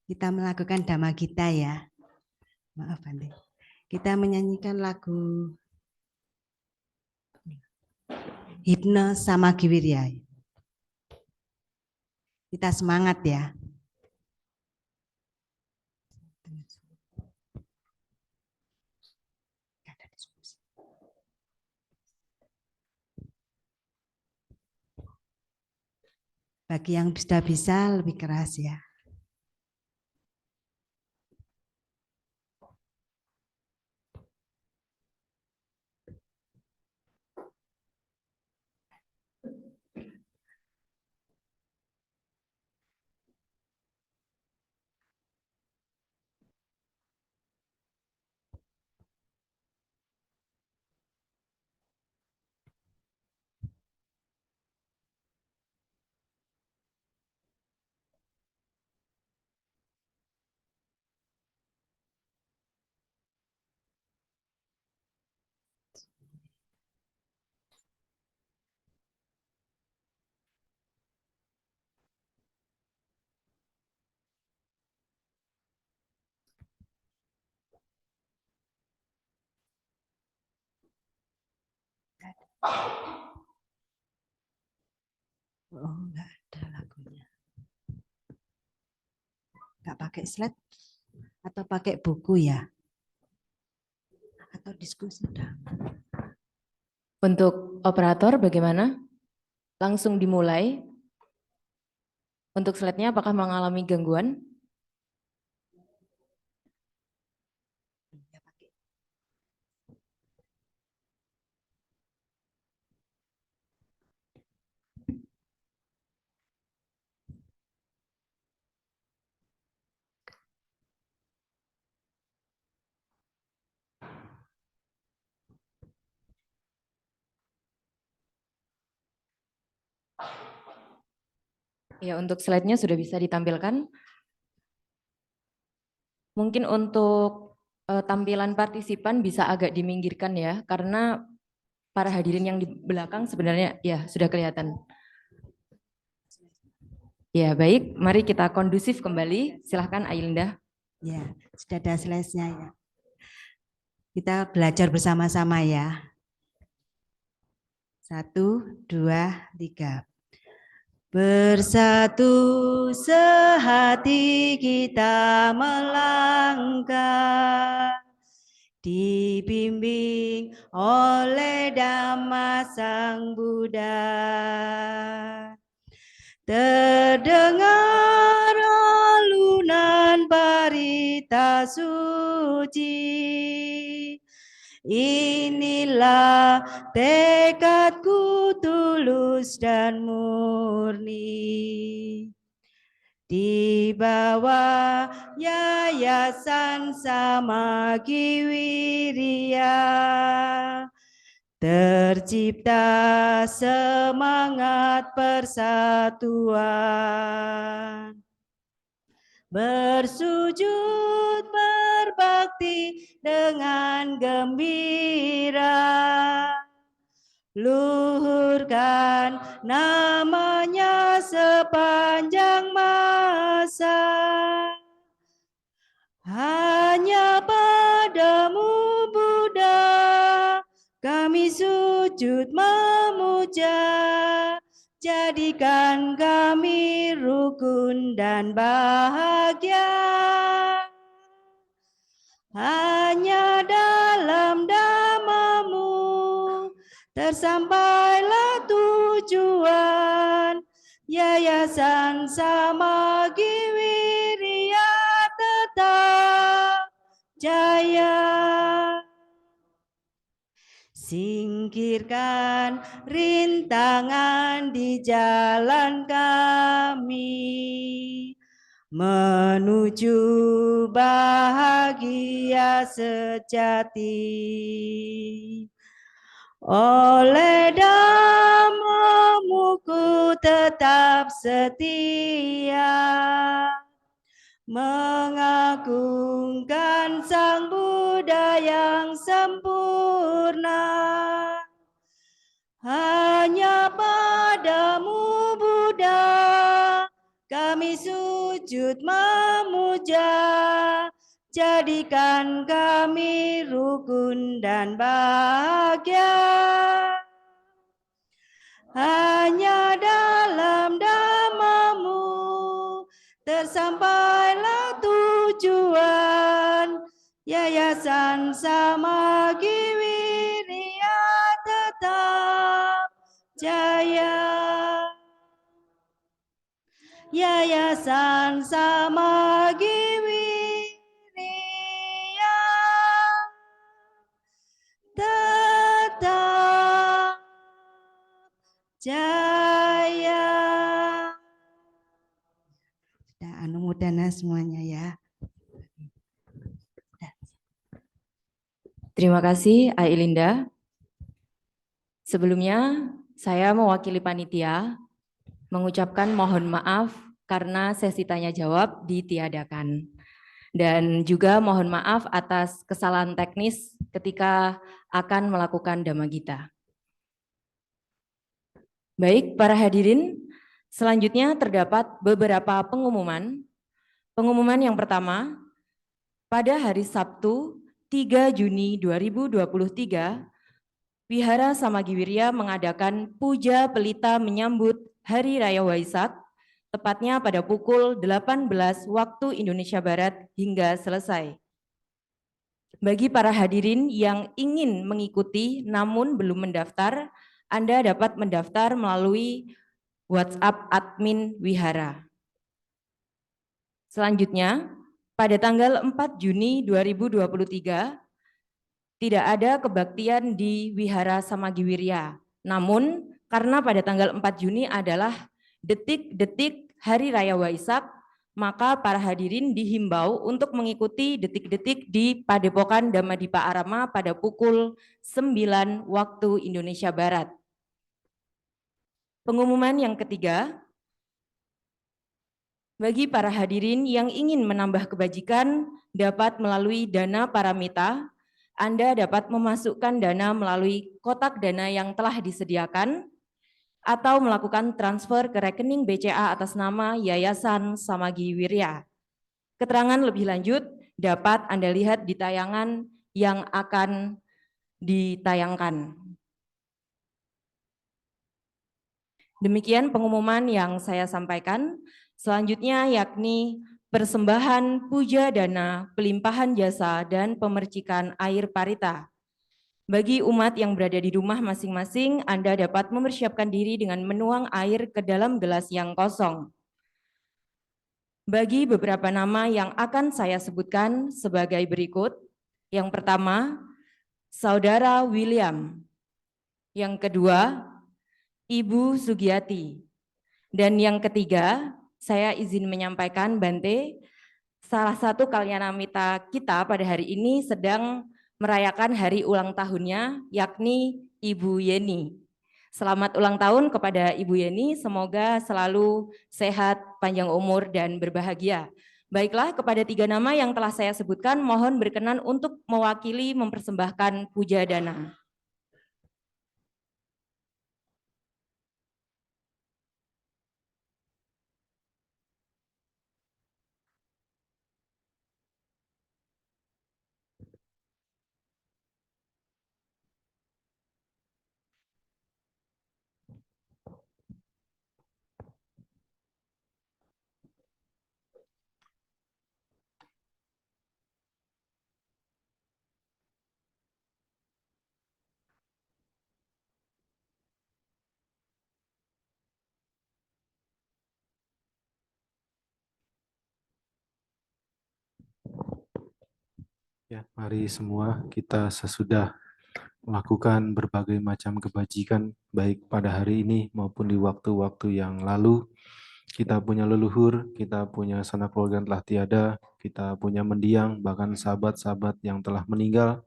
E: Kita melakukan Dhamma Gita ya. Maaf Bante. Kita menyanyikan lagu Hipno Samagiwirya. Kita semangat ya. Bagi yang sudah bisa lebih keras ya. Oh, enggak ada lagunya. Enggak pakai slide atau pakai buku ya? Atau diskusi dah.
A: Untuk operator bagaimana? Langsung dimulai. Untuk slide-nya apakah mengalami gangguan? Ya, untuk slide-nya sudah bisa ditampilkan. Mungkin untuk tampilan partisipan bisa agak diminggirkan ya, karena para hadirin yang di belakang sebenarnya ya sudah kelihatan. Ya, baik. Mari kita kondusif kembali. Silahkan Ailinda.
E: Ya, sudah ada slide-nya ya. Kita belajar bersama-sama ya. 1, 2, 3. Bersatu sehati kita melangkah, dibimbing oleh Dhamma Sang Buddha. Terdengar alunan parita suci, inilah tekadku tulus dan murni. Di bawah Yayasan Samagiwirya tercipta semangat persatuan. Bersujud berbakti dengan gembira, luhurkan namanya sepanjang masa. Hanya padamu Buddha kami sujud memuja, jadikan kami rukun dan bahagia. Hanya dalam Dhamma-Mu tersampailah tujuan, Yayasan Samagiwirya tetap jaya. Singkirkan rintangan di jalan kami menuju bahagia sejati. Oleh namamu ku tetap setia, mengagungkan Sang Buddha yang sempurna. Hanya padamu Buddha kami sujud memuja, jadikan kami rukun dan bahagia. Hanya dalam namamu tersampailah tujuan, Yayasan Samagi Wirya tetap jaya. Yayasan Samagi Wirya tetap jaya. Sudah anumodana semuanya ya.
A: Terima kasih, Ailinda. Sebelumnya, saya mewakili panitia mengucapkan mohon maaf karena sesi tanya jawab ditiadakan. Dan juga mohon maaf atas kesalahan teknis ketika akan melakukan Dhammagita. Baik, para hadirin, selanjutnya terdapat beberapa pengumuman. Pengumuman yang pertama, pada hari Sabtu 3 Juni 2023, Wihara Samagiwirya mengadakan puja pelita menyambut Hari Raya Waisak, tepatnya pada pukul 18 waktu Indonesia Barat hingga selesai. Bagi para hadirin yang ingin mengikuti namun belum mendaftar, Anda dapat mendaftar melalui WhatsApp admin Wihara. Selanjutnya, pada tanggal 4 Juni 2023, tidak ada kebaktian di Wihara Samagiwirya. Namun, karena pada tanggal 4 Juni adalah detik-detik Hari Raya Waisak, maka para hadirin dihimbau untuk mengikuti detik-detik di Padepokan Dhammadipa Arama pada pukul 9 waktu Indonesia Barat. Pengumuman yang ketiga, bagi para hadirin yang ingin menambah kebajikan dapat melalui dana paramita, Anda dapat memasukkan dana melalui kotak dana yang telah disediakan atau melakukan transfer ke rekening BCA atas nama Yayasan Samagi Wirya. Keterangan lebih lanjut dapat Anda lihat di tayangan yang akan ditayangkan. Demikian pengumuman yang saya sampaikan. Selanjutnya yakni persembahan puja dana, pelimpahan jasa, dan pemercikan air parita. Bagi umat yang berada di rumah masing-masing, Anda dapat mempersiapkan diri dengan menuang air ke dalam gelas yang kosong. Bagi beberapa nama yang akan saya sebutkan sebagai berikut. Yang pertama, Saudara William. Yang kedua, Ibu Sugiyati. Dan yang ketiga, saya izin menyampaikan Bante, salah satu kalyanamita kita pada hari ini sedang merayakan hari ulang tahunnya, yakni Ibu Yeni. Selamat ulang tahun kepada Ibu Yeni, semoga selalu sehat, panjang umur, dan berbahagia. Baiklah, kepada tiga nama yang telah saya sebutkan, mohon berkenan untuk mewakili mempersembahkan puja dana.
B: Ya, mari semua kita sesudah melakukan berbagai macam kebajikan baik pada hari ini maupun di waktu-waktu yang lalu. Kita punya leluhur, kita punya sanak keluarga yang telah tiada, kita punya mendiang, bahkan sahabat-sahabat yang telah meninggal.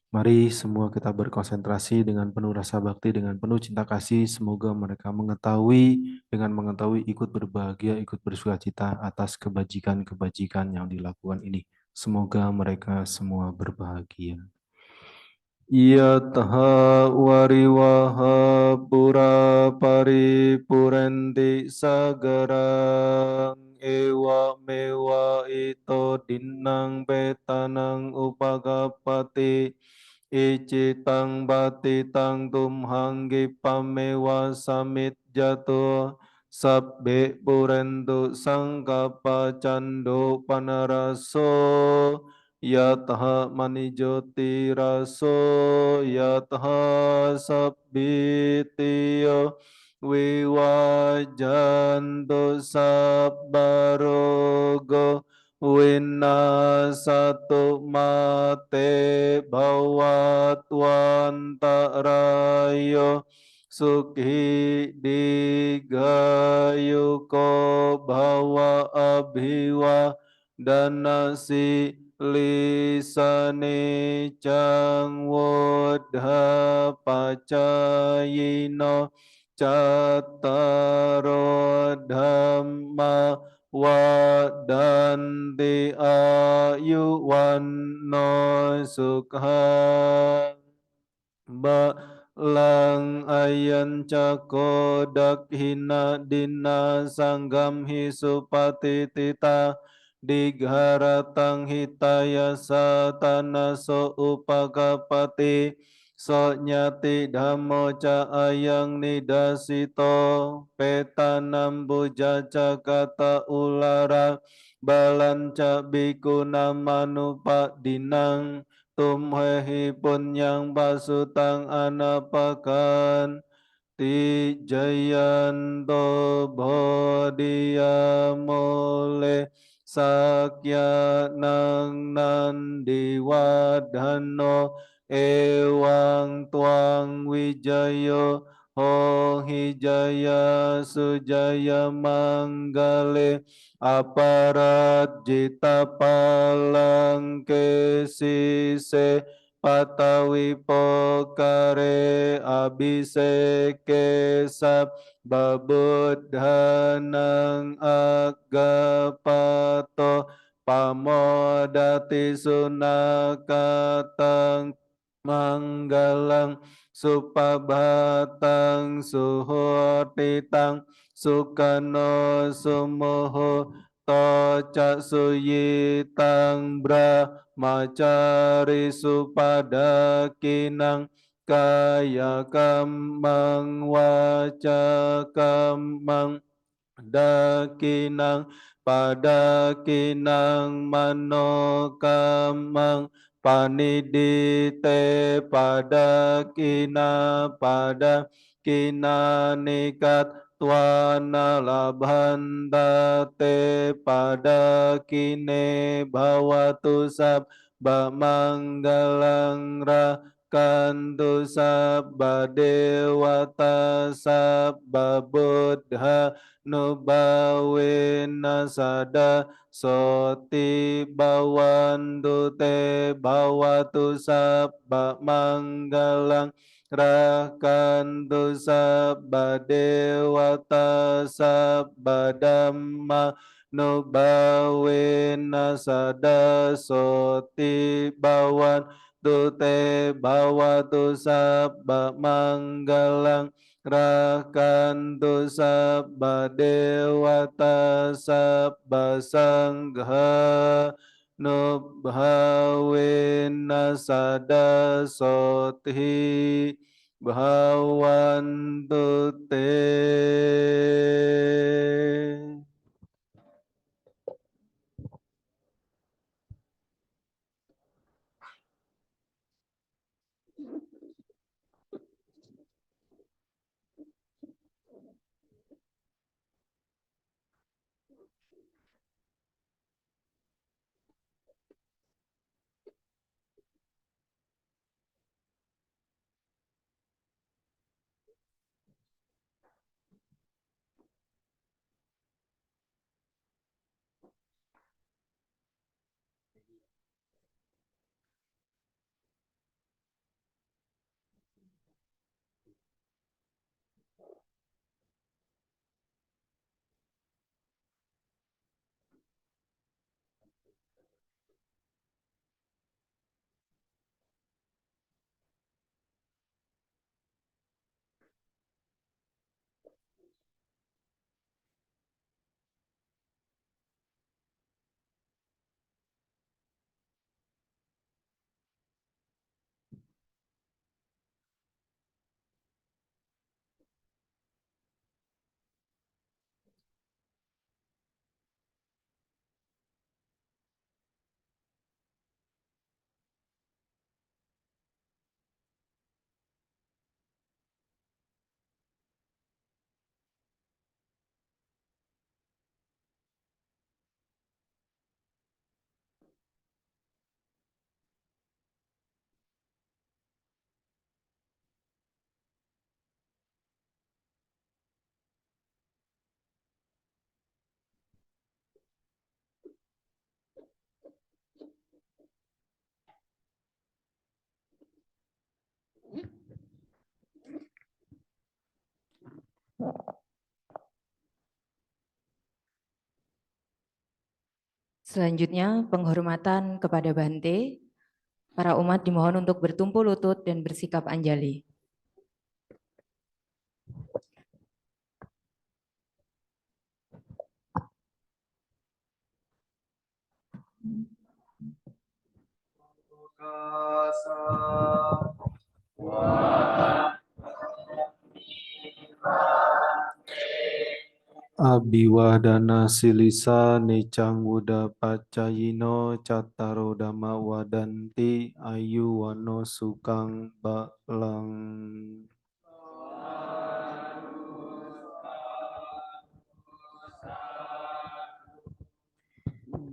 B: Mari semua kita berkonsentrasi dengan penuh rasa bakti, dengan penuh cinta kasih. Semoga mereka dengan mengetahui ikut berbahagia, ikut bersukacita atas kebajikan-kebajikan yang dilakukan ini. Semoga mereka semua berbahagia. Yataha wariwaha pura paripurenti sagarang ewa mewa ito dinang petanang upagapati icitang batitang tumhanggi pamewa samit jato sabbe purentu sangkapa cando panaraso Yataha manijoti raso yataha sabbitiyo viwajanto sabbarogo winasatu mate bhavatwantarayo sukhi digayuko bhava abhiwa danasi lisane cangwodha pacayino cattaro dhamma wadanti ayuwanno sukha Balang ayan cakodak hina dina sanggam hisupati tita digharatang hitaya satana so upagapati so nyati dhammo ca ayang nidasito petanam buja cakata ulara balanca bikuna manupa dinang tumhehi punyang basutang anapakan ti jayanto bodhiya mole sakya nang nandi wadhano ewang tuang wijayo ho hijaya sujaya manggale aparat jita palang kesise patawi pokare abiseke sab babudhanang agapato pamodati sunakatang manggalang supabhatang suhotitang sukano sumoho toca suyitang brahmacari supadakinang kaya kamang waca kamang dakinang padakinang manokamang panidite padakina pada kinanikat Tuana labhandate pada kine bhawatu sabba manggalang rakantu sabba dewata sabba buddha nubawena sada soti bawantu te bhawatu sabba manggalang rakantu sabba dewata sabba dhamma nubawena sada soti bawan tu te bhawatu sabba manggalang rakantu sabba dewata sabba sangha nubhavena sada soti bhavantu te.
A: Selanjutnya, penghormatan kepada Bante. Para umat dimohon untuk bertumpu lutut dan bersikap anjali.
B: Abiwadana silisa necang wuda pacayino cattaro dhamma wadanti ayu wano sukang balang.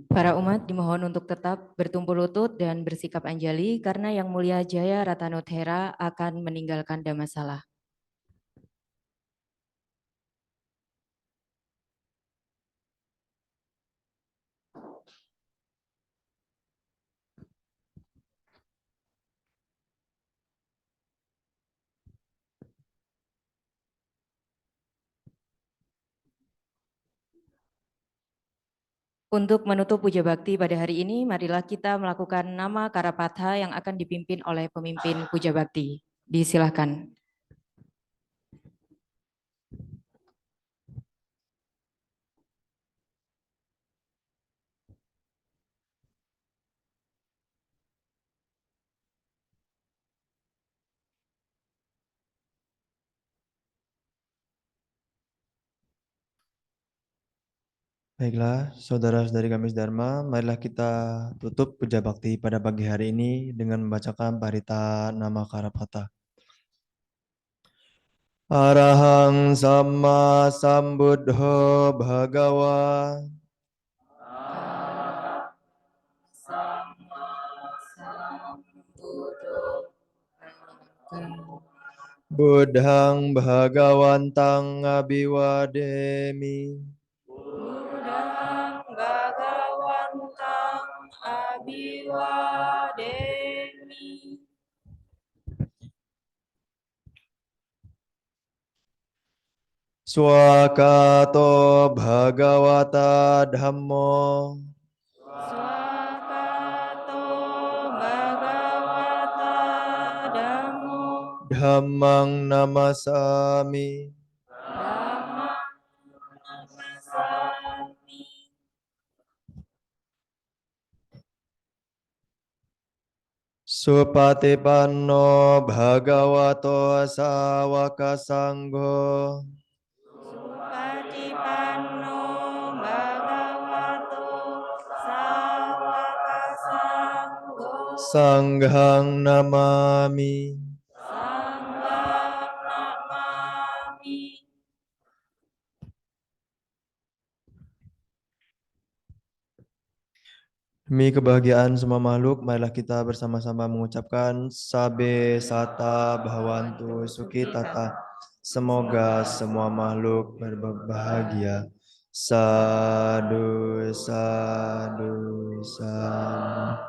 A: Para umat dimohon untuk tetap bertumpu lutut dan bersikap anjali karena Yang Mulia Jaya Ratano Thera akan meninggalkan Dhammasala. Untuk menutup puja bakti pada hari ini, marilah kita melakukan nama Karapatha yang akan dipimpin oleh pemimpin puja bakti. Disilahkan.
C: Baiklah, saudara-saudari Kamis Dharma, marilah kita tutup puja bakti pada pagi hari ini dengan membacakan parita nama Karapatha. Arahang Samma Sambuddho Bhagawa. Buddhang Bhagawantang Abhiwademi.
A: Buddhang Bhagawantang Abhiwademi.
C: Swakato Bhagavata Dhammo.
A: Swakato Bhagavata Dhammo.
C: Dhammang namasami.
A: Dhammang namasami.
C: Supatipanno Bhagavato Sawaka Sangho.
A: Supatipanno Bhagavato Sawaka Sangho.
C: Sanghang namami.
A: Sanghang namami.
C: Demi kebahagiaan semua makhluk, marilah kita bersama-sama mengucapkan Sabe Sata Bhavantu Sukitata. Semoga semua makhluk berbahagia. Sadu, sadu, sadu.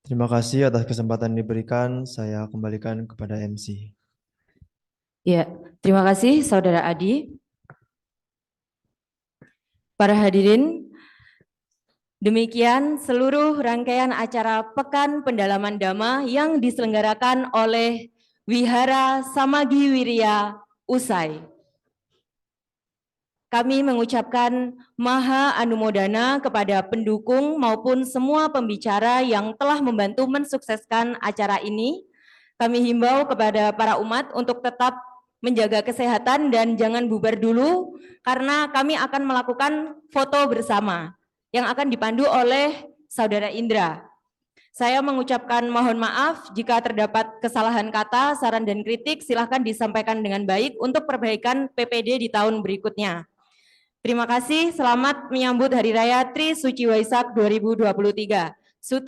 C: Terima kasih atas kesempatan diberikan. Saya kembalikan kepada MC.
A: Ya, terima kasih Saudara Adi. Para hadirin, demikian seluruh rangkaian acara Pekan Pendalaman Dhamma yang diselenggarakan oleh Wihara Samagi Wirya usai. Kami mengucapkan Maha Anumodana kepada pendukung maupun semua pembicara yang telah membantu mensukseskan acara ini. Kami himbau kepada para umat untuk tetap menjaga kesehatan dan jangan bubar dulu karena kami akan melakukan foto bersama yang akan dipandu oleh Saudara Indra. Saya mengucapkan mohon maaf jika terdapat kesalahan kata, saran dan kritik silahkan disampaikan dengan baik untuk perbaikan PPD di tahun berikutnya. Terima kasih, selamat menyambut Hari Raya Tri Suci Waisak 2023. Suti